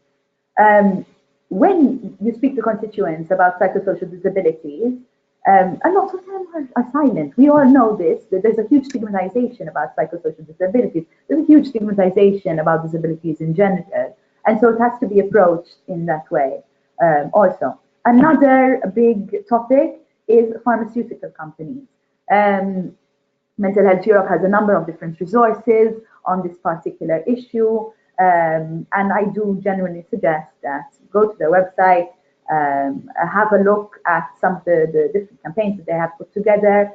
S2: When you speak to constituents about psychosocial disabilities, a lot of them are silent. We all know this, that there's a huge stigmatization about psychosocial disabilities. There's a huge stigmatization about disabilities in general. And so it has to be approached in that way also. Another big topic is pharmaceutical companies. Mental Health Europe has a number of different resources on this particular issue. And I do genuinely suggest that go to their website, have a look at some of the different campaigns that they have put together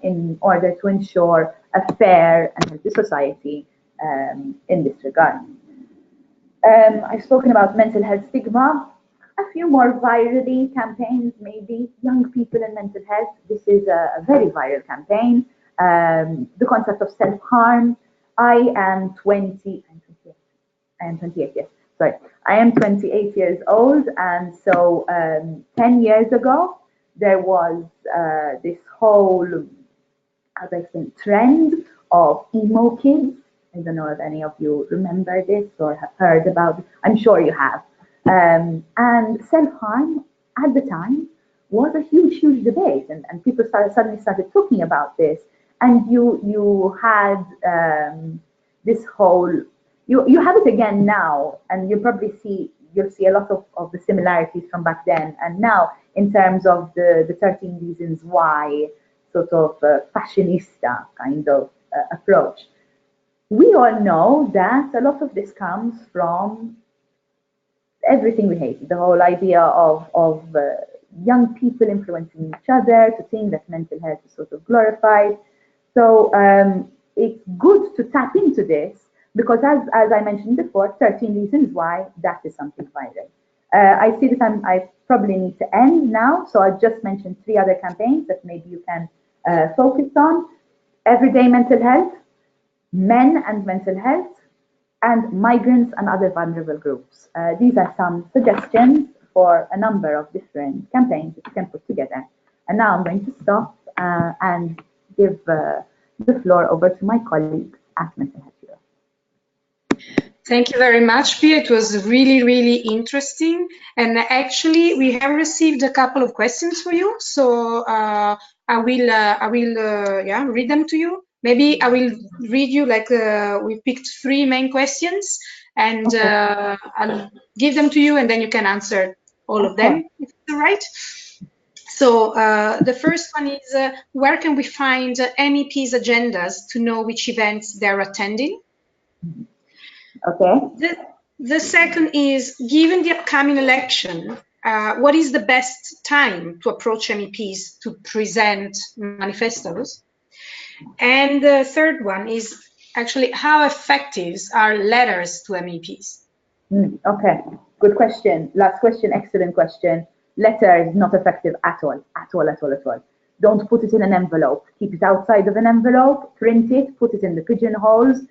S2: in order to ensure a fair and healthy society in this regard. I've spoken about mental health stigma. A few more virally campaigns, maybe young people in mental health. This is a very viral campaign. The concept of self-harm. I am 28, yes. Sorry. I am 28 years old, and so 10 years ago, there was this whole, how do I say, trend of emo kids. I don't know if any of you remember this or have heard about it. I'm sure you have. And self-harm at the time was a huge, huge debate, and people suddenly started talking about this. And you had this whole, you have it again now, and you'll see a lot of the similarities from back then and now in terms of the 13 reasons why sort of fashionista kind of approach. We all know that a lot of this comes from everything we hate, the whole idea of young people influencing each other, to think that mental health is sort of glorified. So it's good to tap into this, because as I mentioned before, 13 reasons why, that is something viral. I see that I probably need to end now, so I'll just mention 3 other campaigns that maybe you can focus on. Everyday mental health, men and mental health, and migrants and other vulnerable groups. These are some suggestions for a number of different campaigns that you can put together. And now I'm going to stop and give the floor over to my colleagues at Mental Health Europe.
S1: Thank you very much, Pia. It was really, really interesting. And actually, we have received a couple of questions for you. So I will read them to you. Maybe I will read you, like we picked 3 main questions, and okay. I'll give them to you, and then you can answer all of them, if it's all right. So the first one is, where can we find MEP's agendas to know which events they're attending?
S2: Okay.
S1: The second is, given the upcoming election, what is the best time to approach MEPs to present manifestos? And the third one is actually how effective are letters to MEPs?
S2: Okay, good question. Last question, excellent question. Letter is not effective at all, at all, at all, at all. Don't put it in an envelope. Keep it outside of an envelope, print it, put it in the pigeonholes,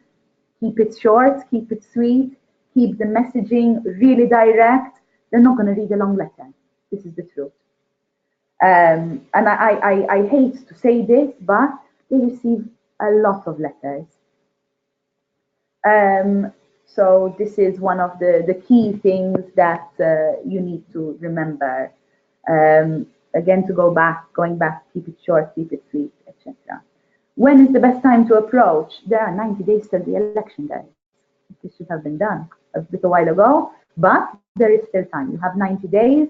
S2: keep it short, keep it sweet, keep the messaging really direct. They're not going to read a long letter. This is the truth. And I hate to say this, but they receive a lot of letters. So this is one of the key things that you need to remember. Again, going back, keep it short, keep it sweet, etc. When is the best time to approach? There are 90 days till the election day. This should have been done a while ago, but there is still time. You have 90 days,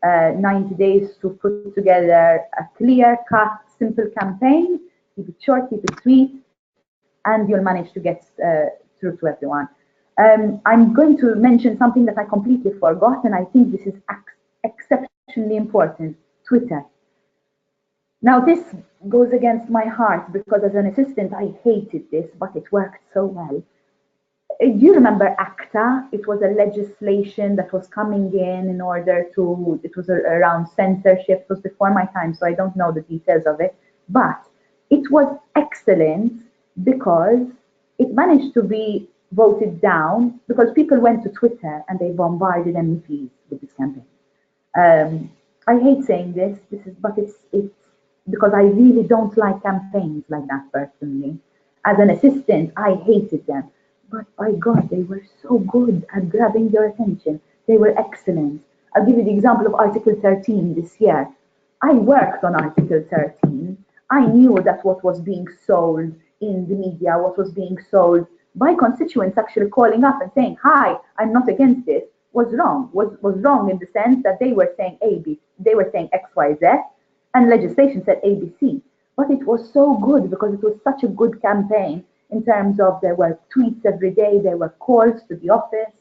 S2: 90 days to put together a clear-cut, simple campaign. Keep it short, keep it sweet, and you'll manage to get through to everyone. I'm going to mention something that I completely forgot, and I think this is exceptionally important: Twitter. Now, this goes against my heart because as an assistant, I hated this, but it worked so well. Do you remember ACTA? It was a legislation that was coming in order to, it was around censorship. It was before my time, so I don't know the details of it, but it was excellent because it managed to be voted down because people went to Twitter and they bombarded MEPs with this campaign. I hate saying this, but it's because I really don't like campaigns like that personally. As an assistant, I hated them. But by God, they were so good at grabbing your attention. They were excellent. I'll give you the example of Article 13 this year. I worked on Article 13. I knew that what was being sold in the media, what was being sold by constituents actually calling up and saying, hi, I'm not against this, was wrong. Was wrong in the sense that they were saying they were saying X, Y, Z, and legislation said ABC. But it was so good because it was such a good campaign in terms of there were tweets every day, there were calls to the office.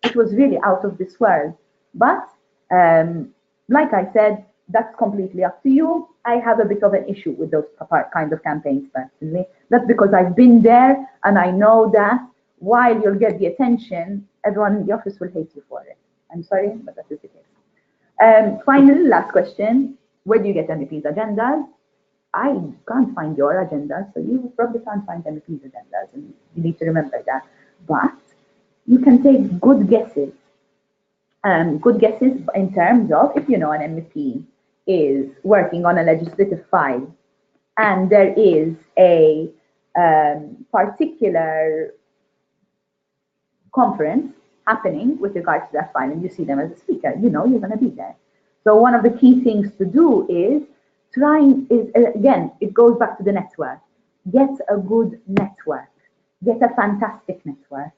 S2: It was really out of this world. But like I said, that's completely up to you. I have a bit of an issue with those kind of campaigns personally. That's because I've been there and I know that while you'll get the attention, everyone in the office will hate you for it. I'm sorry, but that is the case. Finally, last question. Where do you get MEP's agendas? I can't find your agenda, so you probably can't find MEP's agendas, and you need to remember that. But you can take good guesses. Good guesses in terms of if you know an MEP is working on a legislative file and there is a particular conference happening with regards to that file and you see them as a speaker, you know you're going to be there. So one of the key things to do is again, it goes back to the network. Get a good network. Get a fantastic network.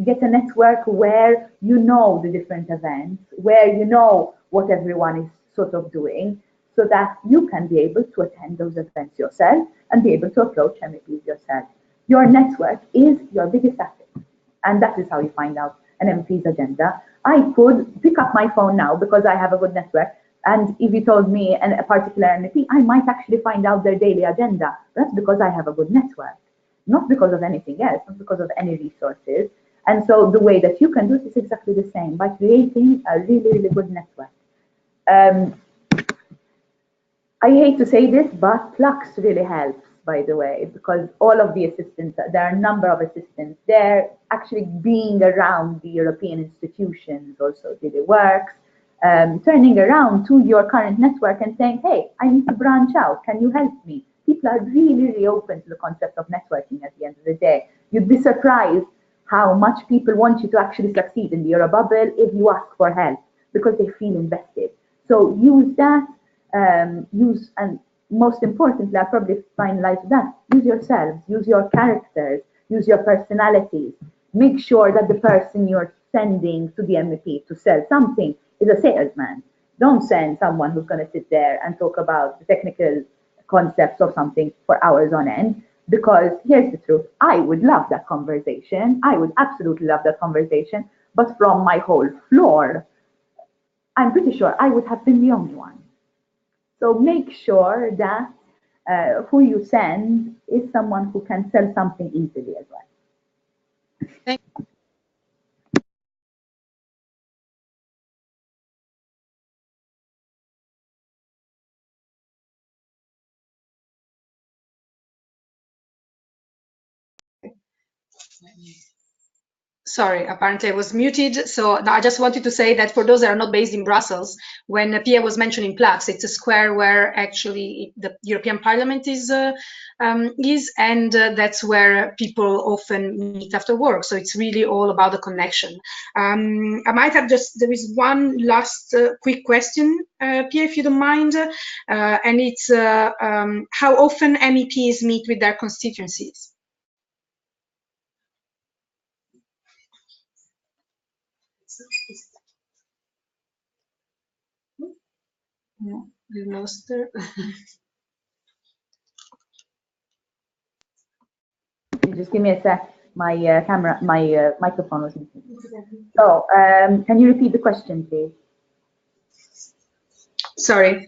S2: Get a network where you know the different events, where you know what everyone is sort of doing, so that you can be able to attend those events yourself and be able to approach MEPs yourself. Your network is your biggest asset. And that is how you find out an MEP's agenda. I could pick up my phone now because I have a good network. And if you told me a particular MEP, I might actually find out their daily agenda. That's because I have a good network, not because of anything else, not because of any resources. And so the way that you can do it is exactly the same, by creating a really, really good network. I hate to say this, but Flux really helps, by the way, because all of the assistants, there are a number of assistants there, actually being around the European institutions also really works. Turning around to your current network and saying, hey, I need to branch out. Can you help me? People are really, really open to the concept of networking at the end of the day. You'd be surprised how much people want you to actually succeed in the Euro bubble if you ask for help because they feel invested. So use that, and most importantly, I'll probably finalize that, use yourselves, use your characters, use your personalities. Make sure that the person you're sending to the MEP to sell something is a salesman. Don't send someone who's going to sit there and talk about the technical concepts of something for hours on end, because here's the truth. I would love that conversation. I would absolutely love that conversation. But from my whole floor, I'm pretty sure I would have been the only one. So make sure that who you send is someone who can sell something easily as well.
S3: Thank
S1: Sorry, apparently I was muted. So I just wanted to say that for those that are not based in Brussels, when Pia was mentioning Plax, it's a square where actually the European Parliament is and that's where people often meet after work. So it's really all about the connection. I might have there is one last quick question, Pia, if you don't mind, and it's how often MEPs meet with their constituencies? No, we lost her.
S2: Just give me a sec. My microphone was missing. So, can you repeat the question, please?
S1: Sorry.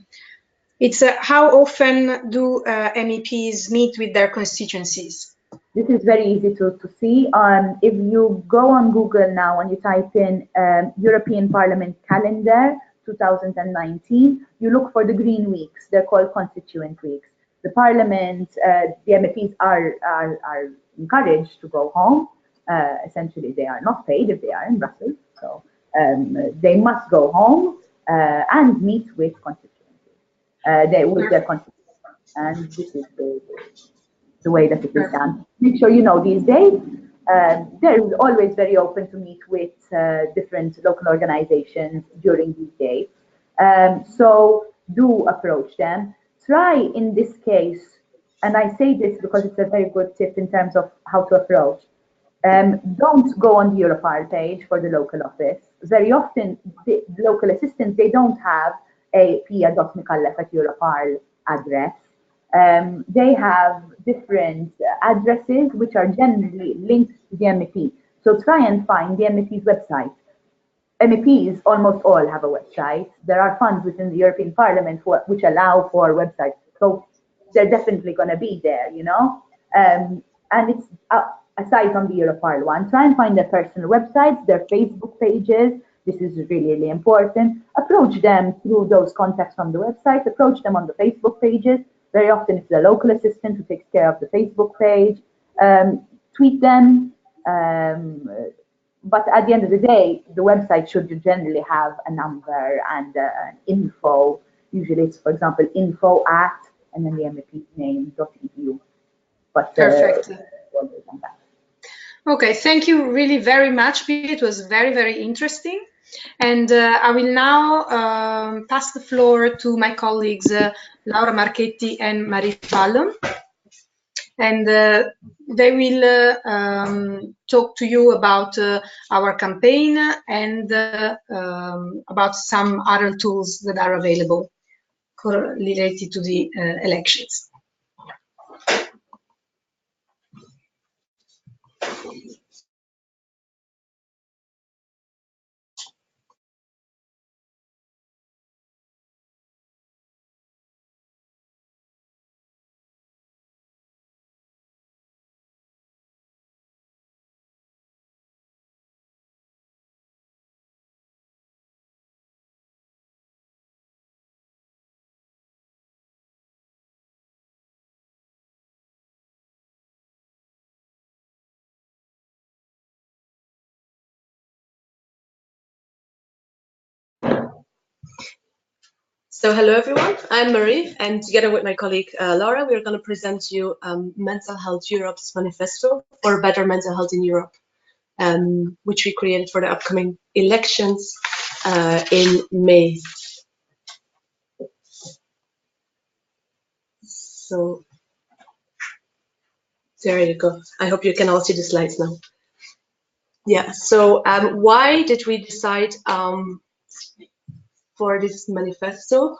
S1: It's how often do MEPs meet with their constituencies?
S2: This is very easy to see. If you go on Google now and you type in European Parliament calendar 2019, you look for the green weeks. They're called constituent weeks. The Parliament, the MEPs are encouraged to go home. Essentially, they are not paid if they are in Brussels. So they must go home and meet with constituencies. With their constituencies. And this is the way that it is done. Make sure you know these days. They're always very open to meet with different local organizations during these days. So do approach them. Try in this case, and I say this because it's a very good tip in terms of how to approach. Don't go on the Europar page for the local office. Very often, the local assistants, they don't have a Pia.Micaleff@Europar address. They have different addresses which are generally linked to the MEP. So try and find the MEP's website. MEPs almost all have a website. There are funds within the European Parliament which allow for websites. So they're definitely going to be there, you know. And it's aside from the Europar one, try and find their personal websites, their Facebook pages. This is really, really important. Approach them through those contacts from the website. Approach them on the Facebook pages. Very often it's the local assistant who takes care of the Facebook page. Tweet them. But at the end of the day, the website should generally have a number and an info. Usually it's, for example, info@ and then the MEP's name.eu. But
S1: Perfect. Okay, thank you really very much, Pete. It was very, very interesting. And I will now pass the floor to my colleagues, Laura Marchetti and Marie Fallon. And they will talk to you about our campaign and about some other tools that are available related to the elections.
S3: So hello everyone, I'm Marie, and together with my colleague Laura, we're going to present you Mental Health Europe's Manifesto for Better Mental Health in Europe, which we created for the upcoming elections in May. So there you go. I hope you can all see the slides now. Yeah, so why did we decide for this manifesto?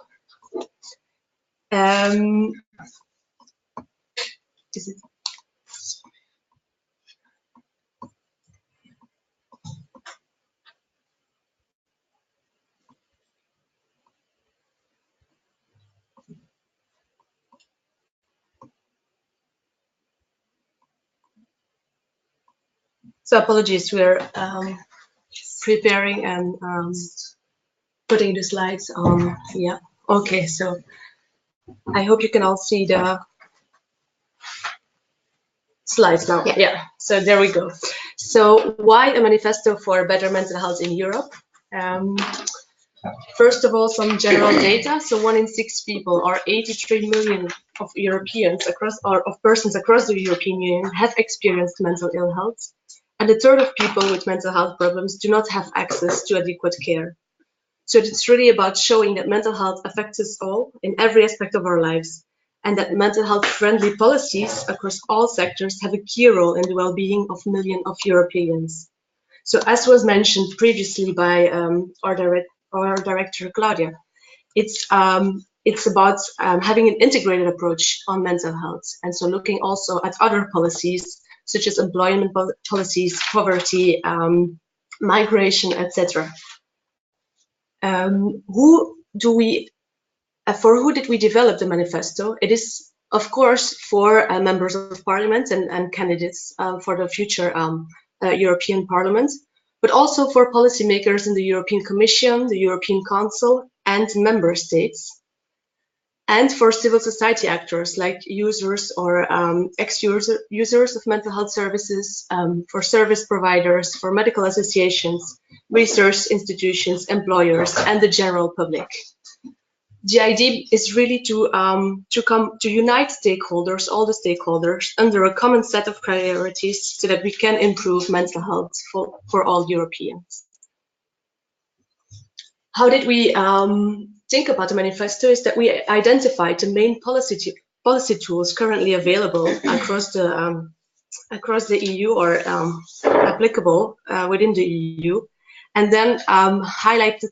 S3: Is it? So apologies, we're preparing and putting the slides on. Yeah. Okay. So I hope you can all see the slides now. Yeah. So there we go. So why a manifesto for better mental health in Europe? First of all, some general data. So 1 in 6 people, or 83 million of Europeans across, or of persons across the European Union, have experienced mental ill health. And a third of people with mental health problems do not have access to adequate care. So it's really about showing that mental health affects us all in every aspect of our lives, and that mental health friendly policies across all sectors have a key role in the well-being of millions of Europeans. So as was mentioned previously by our director, Claudia, it's about having an integrated approach on mental health. And so looking also at other policies, such as employment policies, poverty, migration, etc. For who did we develop the manifesto? It is, of course, for members of parliament and candidates for the future European Parliament, but also for policymakers in the European Commission, the European Council, and member states, and for civil society actors like users or ex-users of mental health services, for service providers, for medical associations, research institutions, employers, and the general public. The idea is really to unite stakeholders, all the stakeholders, under a common set of priorities so that we can improve mental health for all Europeans. How did we think about the manifesto? Is that we identified the main policy tools currently available across the EU or applicable within the EU, and then highlighted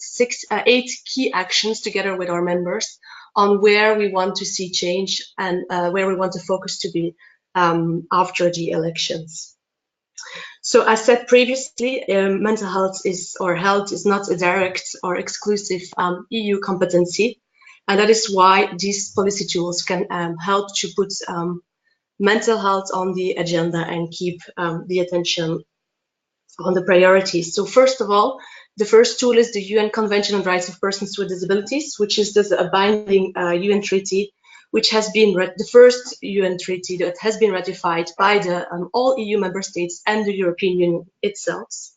S3: 8 key actions together with our members on where we want to see change and where we want the focus to be after the elections. So as said previously, mental health is not a direct or exclusive EU competency, and that is why these policy tools can help to put mental health on the agenda and keep the attention on the priorities. So first of all, the first tool is the UN Convention on Rights of Persons with Disabilities, which is a binding UN treaty, which has been the first UN treaty that has been ratified by all EU member states and the European Union itself.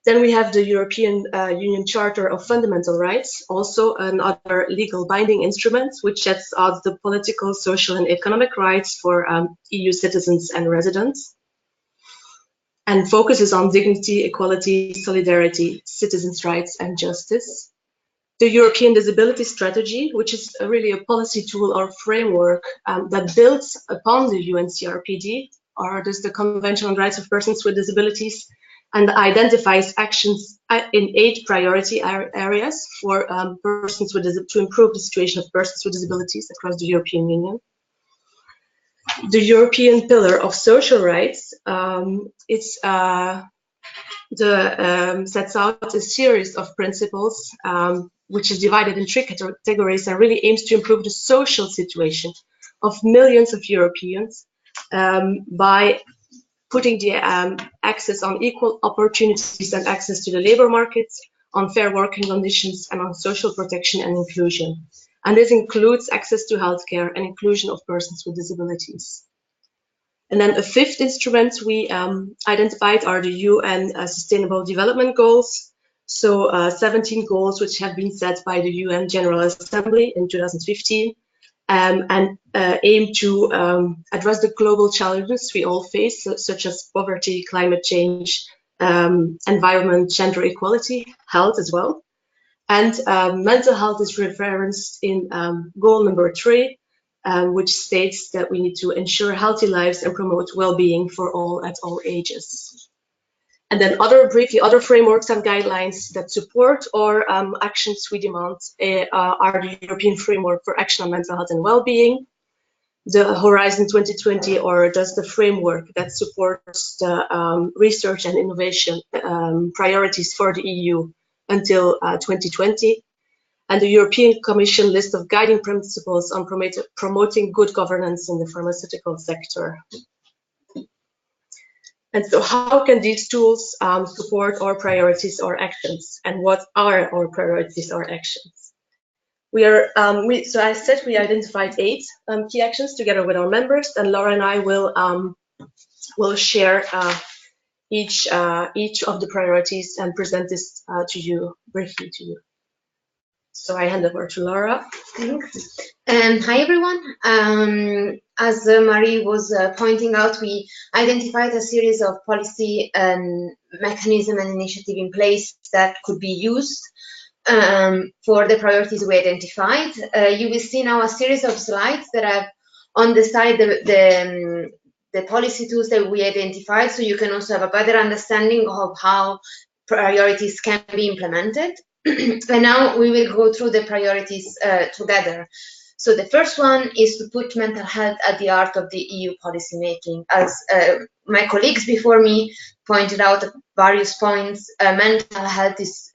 S3: Then we have the European Union Charter of Fundamental Rights, also another legal binding instrument, which sets out the political, social, and economic rights for EU citizens and residents, and focuses on dignity, equality, solidarity, citizens' rights, and justice. The European Disability Strategy, which is really a policy tool or framework that builds upon the UNCRPD, or the Convention on Rights of Persons with Disabilities, and identifies actions in 8 priority areas for persons to improve the situation of persons with disabilities across the European Union. The European Pillar of Social Rights, sets out a series of principles which is divided in 3 categories and really aims to improve the social situation of millions of Europeans by putting the access on equal opportunities and access to the labor markets, on fair working conditions, and on social protection and inclusion. And this includes access to healthcare and inclusion of persons with disabilities. And then a 5th instrument we identified are the UN Sustainable Development Goals. So 17 goals which have been set by the UN General Assembly in 2015 and aim to address the global challenges we all face, such as poverty, climate change, environment, gender equality, health as well. And mental health is referenced in goal number 3, which states that we need to ensure healthy lives and promote well-being for all at all ages. And then other frameworks and guidelines that support or actions we demand are the European Framework for Action on Mental Health and Well-being, the Horizon 2020, or just the framework that supports the research and innovation priorities for the EU until 2020, and the European Commission list of guiding principles on promoting good governance in the pharmaceutical sector. And so how can these tools support our priorities or actions? And what are our priorities or actions? So I said we identified 8 key actions together with our members, and Laura and I will share each of the priorities and present this to you briefly to you. So I hand over to Laura.
S4: Thanks. Hi everyone. As Marie was pointing out, we identified a series of policy mechanism and initiative in place that could be used for the priorities we identified. You will see now a series of slides that have on the side the policy tools that we identified, so you can also have a better understanding of how priorities can be implemented. And now we will go through the priorities together. So the first one is to put mental health at the heart of the EU policy making. As my colleagues before me pointed out at various points, mental health is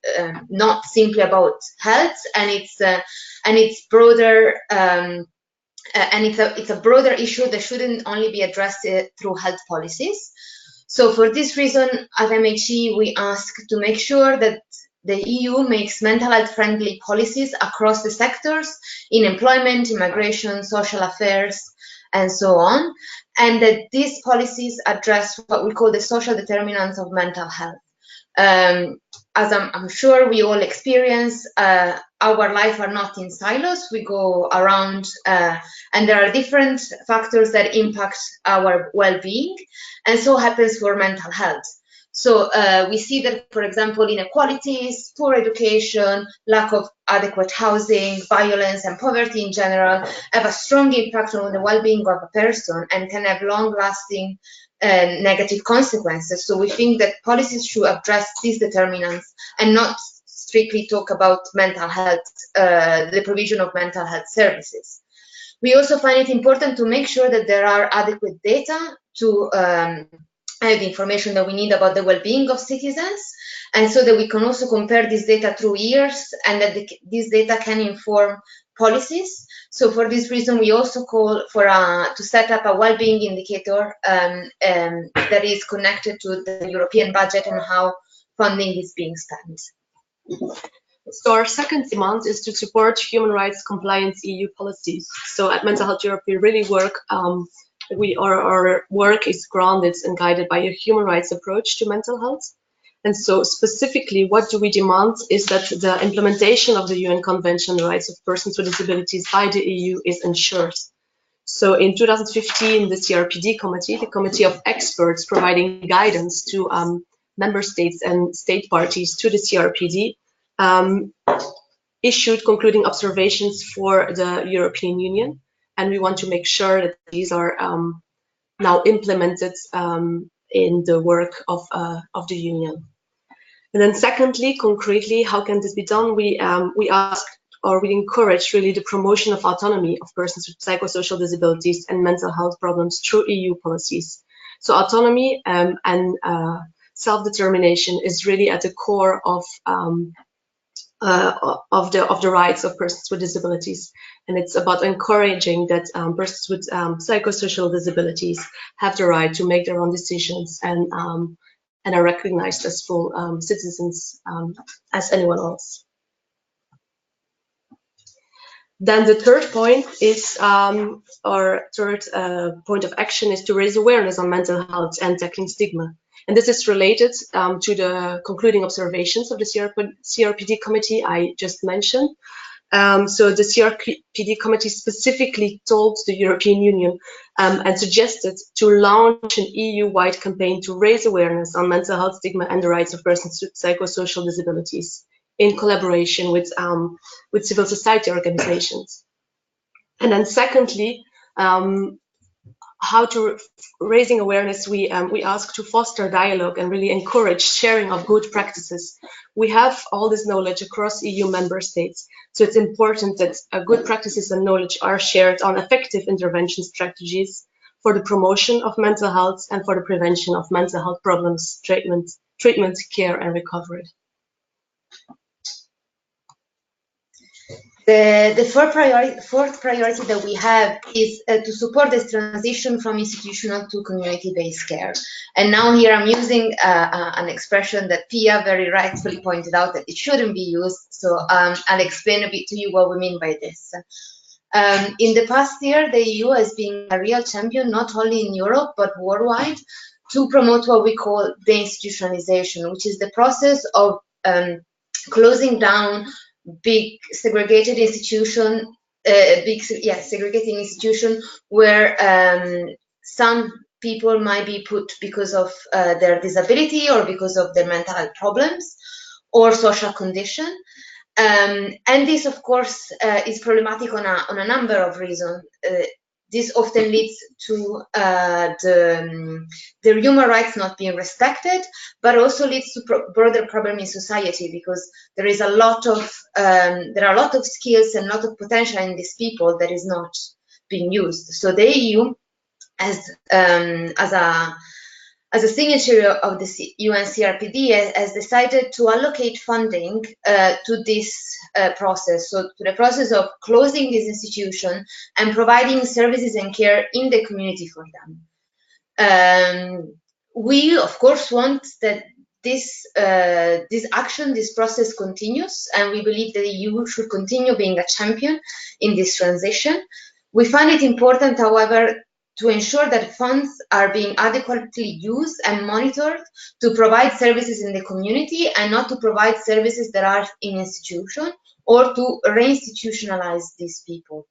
S4: not simply about health, and it's broader. And it's a broader issue that shouldn't only be addressed through health policies. So for this reason, at MHE, we ask to make sure that the EU makes mental health friendly policies across the sectors in employment, immigration, social affairs, and so on, and that these policies address what we call the social determinants of mental health. As I'm sure we all experience, our life are not in silos. We go around and there are different factors that impact our well-being, and so happens for mental health. So we see that, for example, inequalities, poor education, lack of adequate housing, violence, and poverty in general have a strong impact on the well-being of a person and can have long-lasting negative consequences. So we think that policies should address these determinants and not strictly talk about mental health, the provision of mental health services. We also find it important to make sure that there are adequate data to the information that we need about the well-being of citizens, and so that we can also compare this data through years, and that this data can inform policies. So for this reason, we also call for to set up a well-being indicator that is connected to the European budget and how funding is being spent.
S3: So our second demand is to support human rights compliance EU policies. So at Mental Health Europe, we really work our work is grounded and guided by a human rights approach to mental health. And so specifically, what do we demand is that the implementation of the UN Convention on the Rights of Persons with Disabilities by the EU is ensured. So in 2015, the CRPD committee, the committee of experts providing guidance to member states and state parties to the CRPD, issued concluding observations for the European Union. And we want to make sure that these are now implemented in the work of the Union. And then secondly, concretely, how can this be done? We ask, or we encourage really the promotion of autonomy of persons with psychosocial disabilities and mental health problems through EU policies. So autonomy and self-determination is really at the core of the rights of persons with disabilities, and it's about encouraging that persons with psychosocial disabilities have the right to make their own decisions and are recognized as full citizens as anyone else. Then the third point is, our third point of action is to raise awareness on mental health and tackling stigma. And this is related to the concluding observations of the CRPD committee I just mentioned. So the CRPD committee specifically told the European Union and suggested to launch an EU-wide campaign to raise awareness on mental health stigma and the rights of persons with psychosocial disabilities in collaboration with civil society organizations. And then secondly, how to raising awareness, we ask to foster dialogue and really encourage sharing of good practices. We have all this knowledge across EU member states, so it's important that good practices and knowledge are shared on effective intervention strategies for the promotion of mental health and for the prevention of mental health problems, treatment, care, and recovery.
S4: The fourth priority that we have is to support this transition from institutional to community-based care. And now here I'm using an expression that Pia very rightfully pointed out that it shouldn't be used. So I'll explain a bit to you what we mean by this. In the past year, the EU has been a real champion, not only in Europe, but worldwide, to promote what we call deinstitutionalization, which is the process of closing down big segregated institution, segregated institution where some people might be put because of their disability or because of their mental health problems or social condition. And this, of course, is problematic on a number of reasons. This often leads to the human rights not being respected, but also leads to broader problem in society, because there is a lot of there are a lot of skills and a lot of potential in these people that is not being used. So the EU, as a signature of the UN CRPD, has decided to allocate funding to this process, so to the process of closing this institution and providing services and care in the community for them. We, of course, want that this action, this process continues, and we believe that the EU should continue being a champion in this transition. We find it important, however, to ensure that funds are being adequately used and monitored to provide services in the community and not to provide services that are in institution or to reinstitutionalize these people.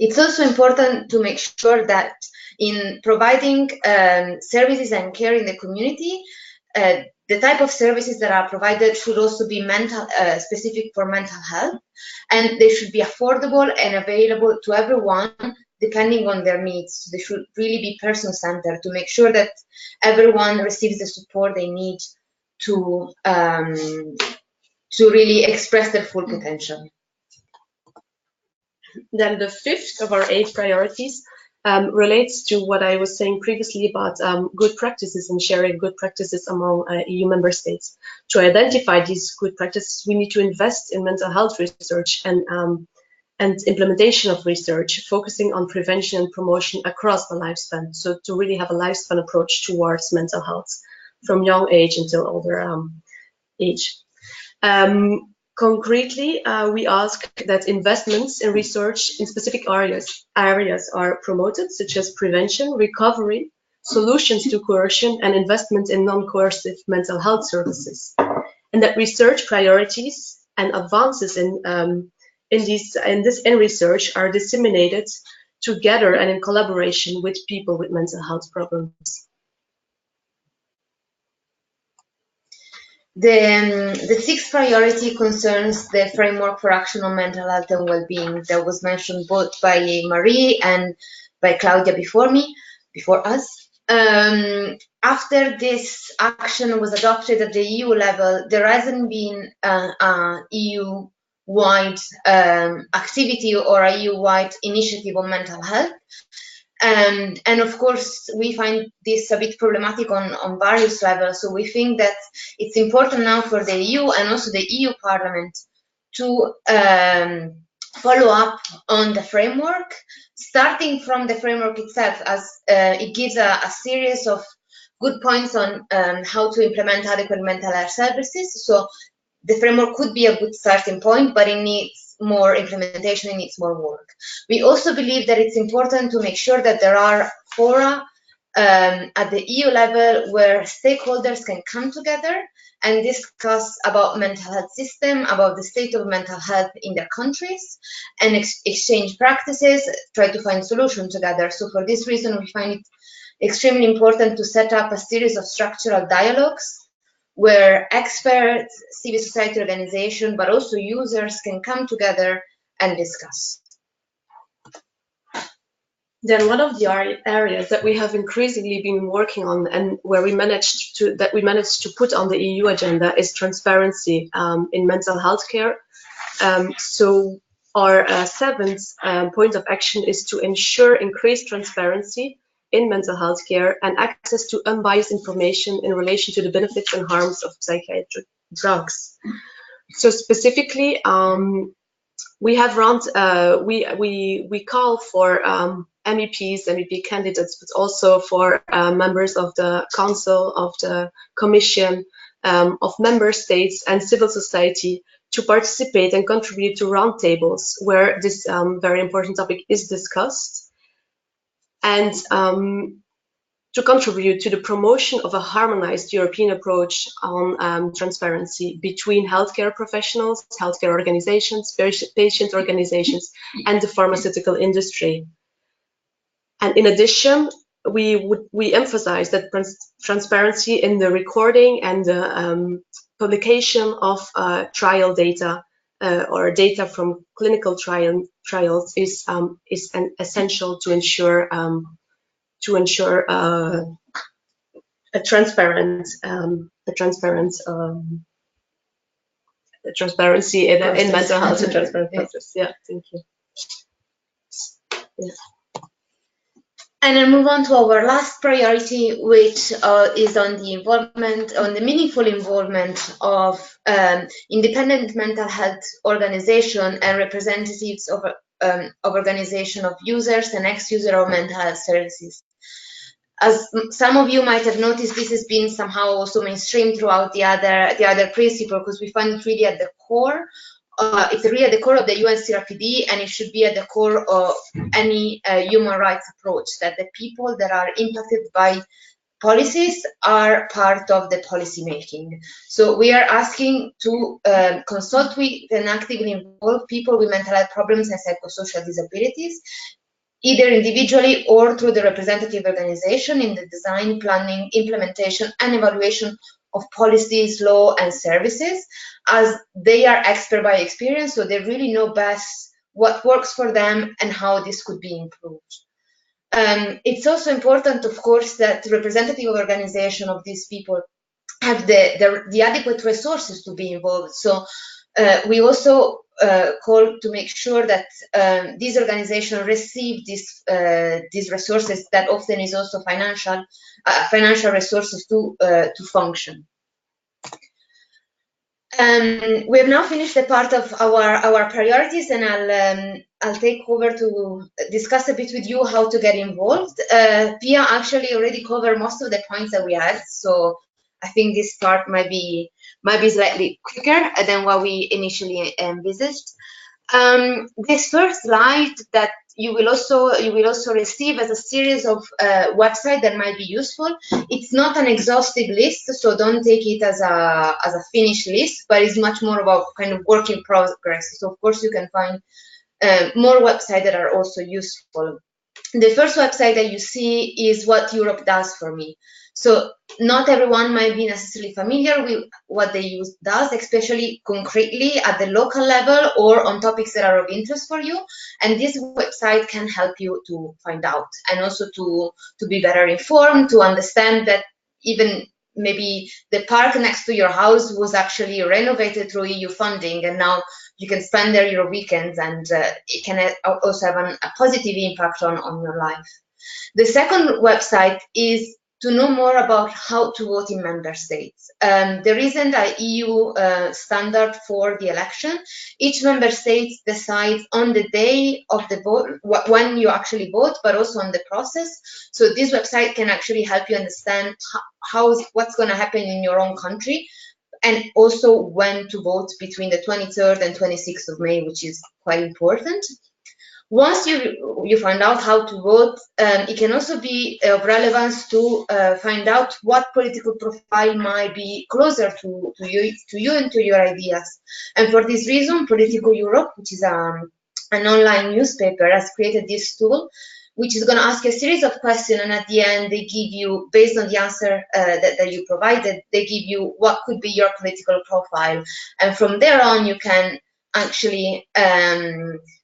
S4: It's also important to make sure that in providing services and care in the community, the type of services that are provided should also be specific for mental health, and they should be affordable and available to everyone depending on their needs. They should really be person-centered to make sure that everyone receives the support they need to really express their full potential.
S3: Then the fifth of our 8 priorities relates to what I was saying previously about good practices and sharing good practices among EU member states. To identify these good practices, we need to invest in mental health research and implementation of research, focusing on prevention and promotion across the lifespan. So to really have a lifespan approach towards mental health from young age until older age. Concretely, we ask that investments in research in specific areas are promoted, such as prevention, recovery, solutions to coercion, and investment in non-coercive mental health services. And that research priorities and advances in research are disseminated together and in collaboration with people with mental health problems.
S4: The sixth priority concerns the framework for action on mental health and well-being that was mentioned both by Marie and by Claudia before us. After this action was adopted at the EU level, there hasn't been a EU-wide activity or a EU-wide initiative on mental health. And of course, we find this a bit problematic on various levels. So we think that it's important now for the EU and also the EU Parliament to follow up on the framework, starting from the framework itself, as it gives a series of good points on how to implement adequate mental health services. So the framework could be a good starting point, but it needs more implementation, it needs more work. We also believe that it's important to make sure that there are fora at the EU level where stakeholders can come together and discuss about mental health system, about the state of mental health in their countries, and exchange practices, try to find solutions together. So for this reason, we find it extremely important to set up a series of structural dialogues where experts, civil society organizations, but also users can come together and discuss.
S3: Then one of the areas that we have increasingly been working on and where we managed to put on the EU agenda is transparency in mental health care. So our seventh point of action is to ensure increased transparency in mental health care and access to unbiased information in relation to the benefits and harms of psychiatric drugs. So specifically, we have we call for MEPs, MEP candidates, but also for members of the Council, of the Commission, of member states and civil society to participate and contribute to roundtables where this very important topic is discussed, and to contribute to the promotion of a harmonized European approach on transparency between healthcare professionals, healthcare organizations, patient organizations, and the pharmaceutical industry. And in addition, we emphasize that transparency in the recording and the publication of trial data or data from clinical trials is essential to ensure a transparency in mental health and transparent process. Yeah, thank you. Yeah.
S4: And then move on to our last priority, which is on the involvement, on the meaningful involvement of independent mental health organization and representatives of organization of users and ex-user of mental health services. As some of you might have noticed, this has been somehow also mainstream throughout the other principle, because we find it really at the core. It's really at the core of the UNCRPD, and it should be at the core of any human rights approach, that the people that are impacted by policies are part of the policy making. So we are asking to consult with and actively involve people with mental health problems and psychosocial disabilities, either individually or through the representative organization in the design, planning, implementation, and evaluation of policies, law, and services, as they are expert by experience, so they really know best what works for them and how this could be improved. It's also important, of course, that representative organization of these people have the adequate resources to be involved. So we also call to make sure that these organizations receive these resources, that often is also financial resources to function. We have now finished the part of our priorities, and I'll take over to discuss a bit with you how to get involved. Pia actually already covered most of the points that we had, so I think this part might be slightly quicker than what we initially envisaged. This first slide that you will also receive as a series of websites that might be useful. It's not an exhaustive list, so don't take it as a finished list, but it's much more about kind of work in progress. So of course you can find more websites that are also useful. The first website that you see is What Europe Does for Me. So not everyone might be necessarily familiar with what they does, especially concretely at the local level or on topics that are of interest for you. And this website can help you to find out, and also to be better informed, to understand that even maybe the park next to your house was actually renovated through EU funding, and now you can spend there your weekends, and it can also have a positive impact on your life. The second website is to know more about how to vote in member states. There isn't an EU standard for the election. Each member state decides on the day of the vote, when you actually vote, but also on the process. So this website can actually help you understand what's going to happen in your own country, and also when to vote between the 23rd and 26th of May, which is quite important. Once you find out how to vote, it can also be of relevance to find out what political profile might be closer to you and to your ideas. And for this reason, Political Europe, which is an online newspaper, has created this tool, which is going to ask a series of questions, and at the end they give you, based on the answer that you provided, they give you what could be your political profile. And from there on, you can actually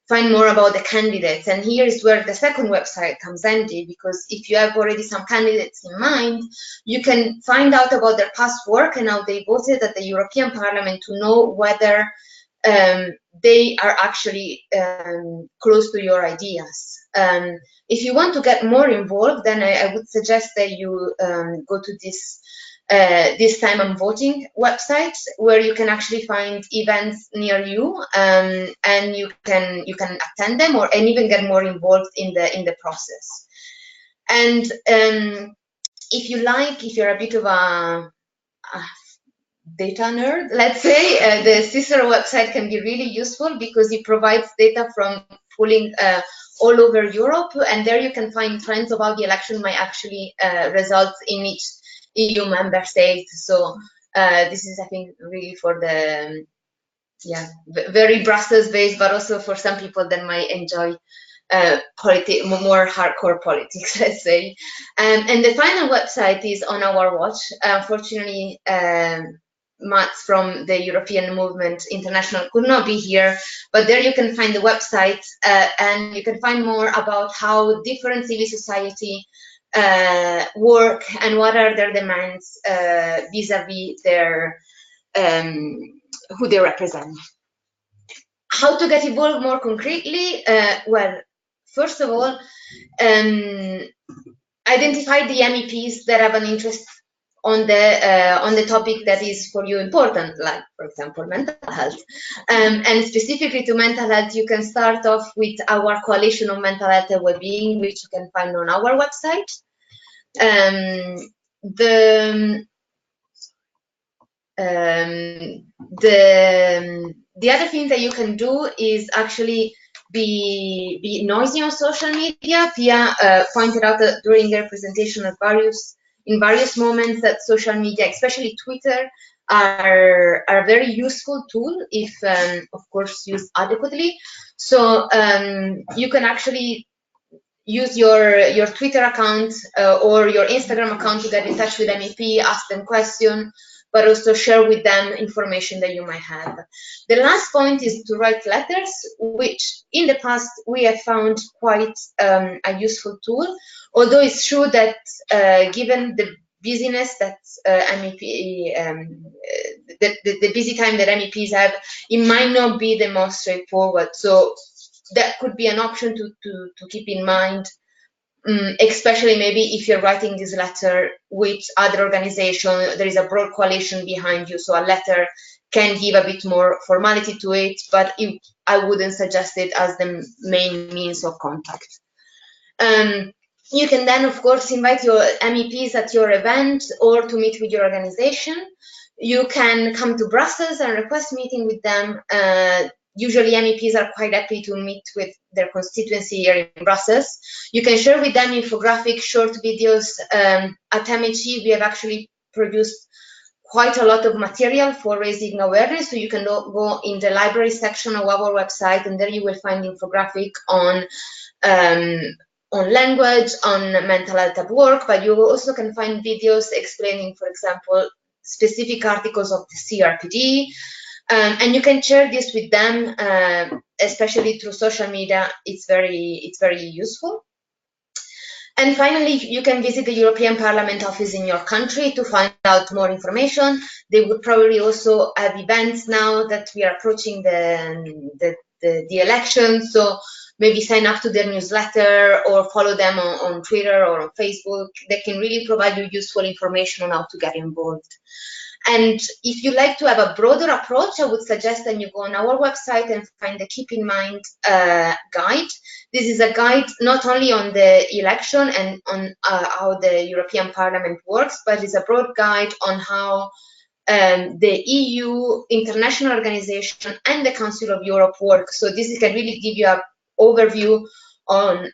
S4: find more about the candidates. And here is where the second website comes handy, because if you have already some candidates in mind, you can find out about their past work and how they voted at the European Parliament to know whether they are actually close to your ideas. If you want to get more involved, then I would suggest that you go to this this time I'm voting website, where you can actually find events near you, and you can attend them and even get more involved in the process. And if you're a bit of a data nerd, let's say, the Cicero website can be really useful because it provides data from polling all over Europe, and there you can find trends of how the election might actually result in each EU member state. So this is, I think, really for the very Brussels-based, but also for some people that might enjoy more hardcore politics, let's say. And the final website is on our watch. Unfortunately, Mats from the European Movement International could not be here, but there you can find the website, and you can find more about how different civil society work and what are their demands vis-a-vis their who they represent. How to get involved more concretely? Well, first of all, identify the MEPs that have an interest on the topic that is for you important, like, for example, mental health. And specifically to mental health, you can start off with our Coalition of Mental Health and Wellbeing, which you can find on our website. The other thing that you can do is actually be noisy on social media. Pia pointed out that during their presentation in various moments that social media, especially Twitter, are a very useful tool if, of course, used adequately. So you can actually use your Twitter account or your Instagram account to get in touch with MEP, ask them questions, but also share with them information that you might have. The last point is to write letters, which in the past we have found quite a useful tool, although it's true that given the busyness that the busy time that MEPs have, it might not be the most straightforward. So that could be an option to keep in mind, especially maybe if you're writing this letter with other organizations, there is a broad coalition behind you, so a letter can give a bit more formality to it, but I wouldn't suggest it as the main means of contact. You can then, of course, invite your MEPs at your event or to meet with your organization. You can come to Brussels and request meeting with them. Usually MEPs are quite happy to meet with their constituency here in Brussels. You can share with them infographic, short videos. At MHE, we have actually produced quite a lot of material for raising awareness. So you can go in the library section of our website, and there you will find infographic on language, on mental health at work, but you also can find videos explaining, for example, specific articles of the CRPD. And you can share this with them, especially through social media. It's very useful. And finally, you can visit the European Parliament office in your country to find out more information. They would probably also have events now that we are approaching the election. So maybe sign up to their newsletter or follow them on Twitter or on Facebook. They can really provide you useful information on how to get involved. And if you like to have a broader approach, I would suggest that you go on our website and find the Keep in Mind guide. This is a guide not only on the election and on how the European Parliament works, but it's a broad guide on how the EU, international organization, and the Council of Europe work. So this can really give you an overview on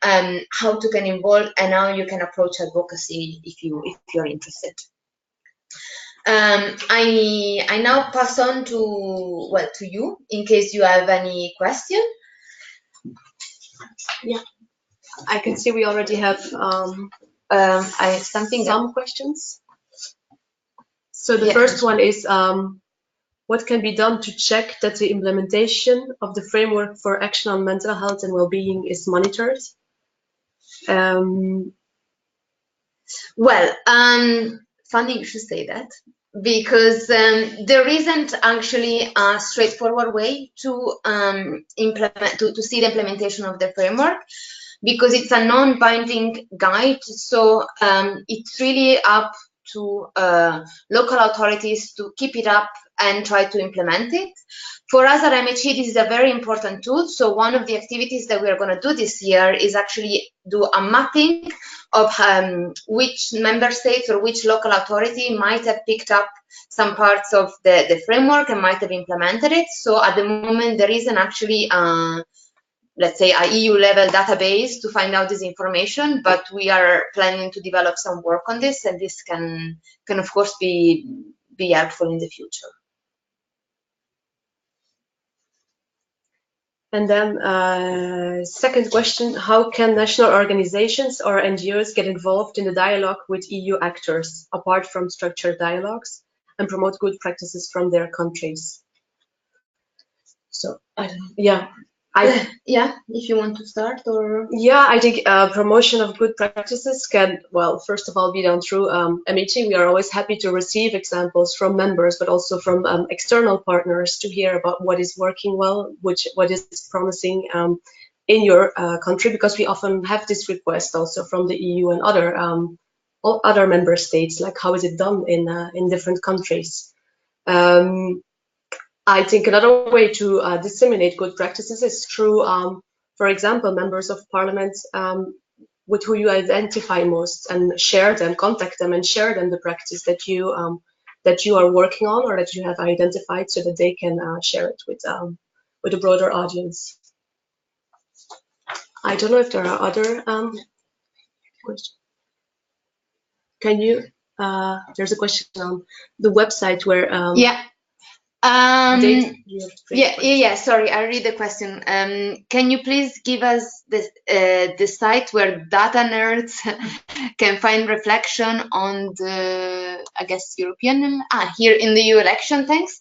S4: how to get involved and how you can approach advocacy if you're interested. I now pass on to you in case you have any question.
S3: Yeah, I can see we already have some questions. So the first one is, what can be done to check that the implementation of the framework for action on mental health and well-being is monitored?
S4: Funny you should say that, because there isn't actually a straightforward way to see the implementation of the framework, because it's a non-binding guide. So it's really up to local authorities to keep it up and try to implement it. For us at MHE, this is a very important tool. So one of the activities that we are going to do this year is actually do a mapping of which member states or which local authority might have picked up some parts of the framework and might have implemented it. So at the moment, there isn't actually, let's say, a EU level database to find out this information, but we are planning to develop some work on this, and this can of course be helpful in the future.
S3: And then second question, how can national organizations or NGOs get involved in the dialogue with EU actors, apart from structured dialogues, and promote good practices from their countries? So, yeah.
S4: Yeah, if you want to start, or
S3: yeah, I think promotion of good practices can, well, first of all, be done through MHE. We are always happy to receive examples from members, but also from external partners to hear about what is working well, what is promising in your country, because we often have this request also from the EU and other member states, like how is it done in different countries. I think another way to disseminate good practices is through, for example, members of parliament with who you identify most, and share them, contact them, and share them the practice that you are working on or that you have identified, so that they can share it with a broader audience. I don't know if there are other questions. Can you? There's a question on the website where.
S4: Yeah. Sorry, I read the question. Can you please give us the site where data nerds can find reflection on the, I guess, European, here in the EU election? Thanks.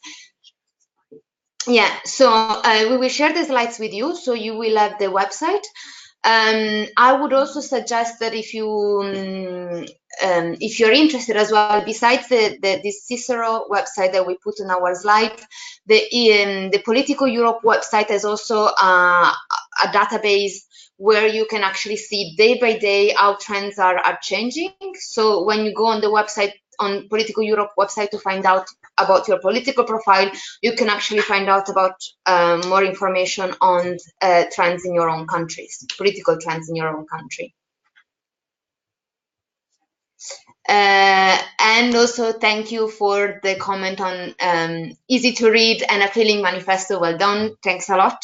S4: Yeah, so we will share the slides with you, so you will have the website. I would also suggest that if you're interested as well, besides this Cicero website that we put on our slide, the Political Europe website is also a database where you can actually see day by day how trends are changing. So when you go on the website, on Political Europe website, to find out about your political profile, you can actually find out about more information on trends in your own countries, political trends in your own country. And also thank you for the comment on easy to read and appealing manifesto. Well done, thanks a lot.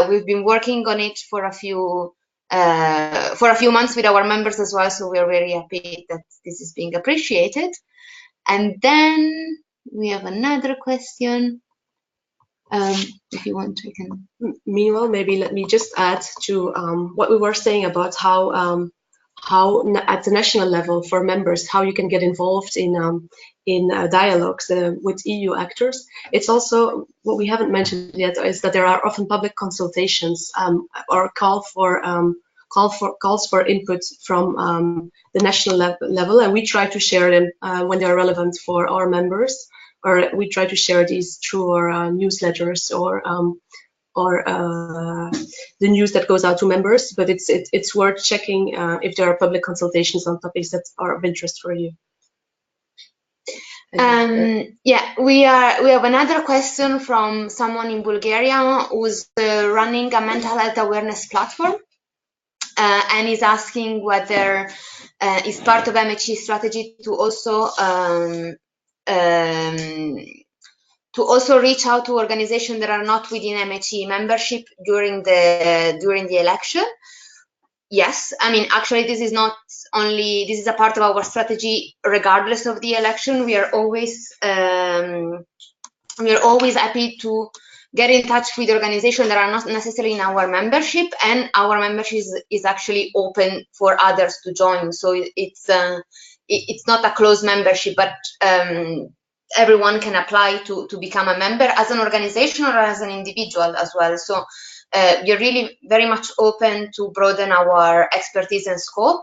S4: We've been working on it for a few months with our members as well, so we're very happy that this is being appreciated. And then we have another question. If you want, we can.
S3: Meanwhile, maybe let me just add to what we were saying about how at the national level for members, how you can get involved in dialogues with EU actors. It's also what we haven't mentioned yet is that there are often public consultations or calls for input from the national level, and we try to share them when they are relevant for our members, or we try to share these through our newsletters or the news that goes out to members. But it's worth checking if there are public consultations on topics that are of interest for you.
S4: Yeah, we have another question from someone in Bulgaria who's running a mental health awareness platform, and is asking whether it's part of MHE strategy to also reach out to organizations that are not within MHE membership during the election. Yes, I mean, actually, this is not only, this is a part of our strategy regardless of the election. We are always happy to get in touch with organizations that are not necessarily in our membership, and our membership is actually open for others to join. So it's not a closed membership, but everyone can apply to become a member as an organization or as an individual as well. So we're really very much open to broaden our expertise and scope.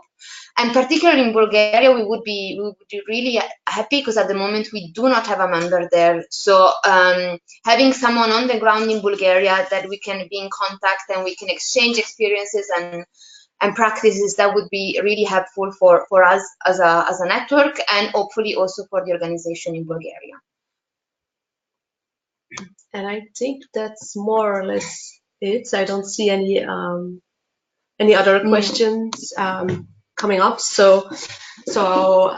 S4: And particularly in Bulgaria, we would be really happy, because at the moment we do not have a member there. So having someone on the ground in Bulgaria that we can be in contact and we can exchange experiences practices that would be really helpful for us as a network, and hopefully also for the organization in Bulgaria.
S3: And I think that's more or less it. I don't see any other questions coming up. So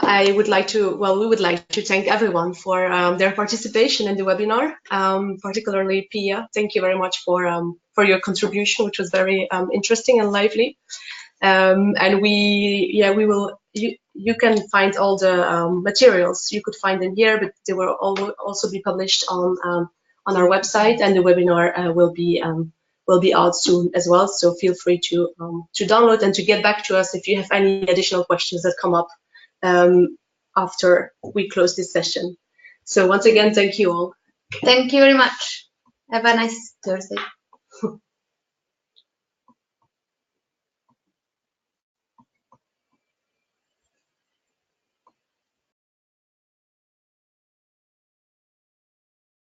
S3: I would like to, well, we would like to thank everyone for their participation in the webinar, particularly Pia. Thank you very much for your contribution, which was very interesting and lively. And we will. You can find all the materials. You could find them here, but they will also be published on our website, and the webinar will be out soon as well. So feel free to download and to get back to us if you have any additional questions that come up after we close this session. So once again, thank you all.
S4: Thank you very much. Have a nice Thursday.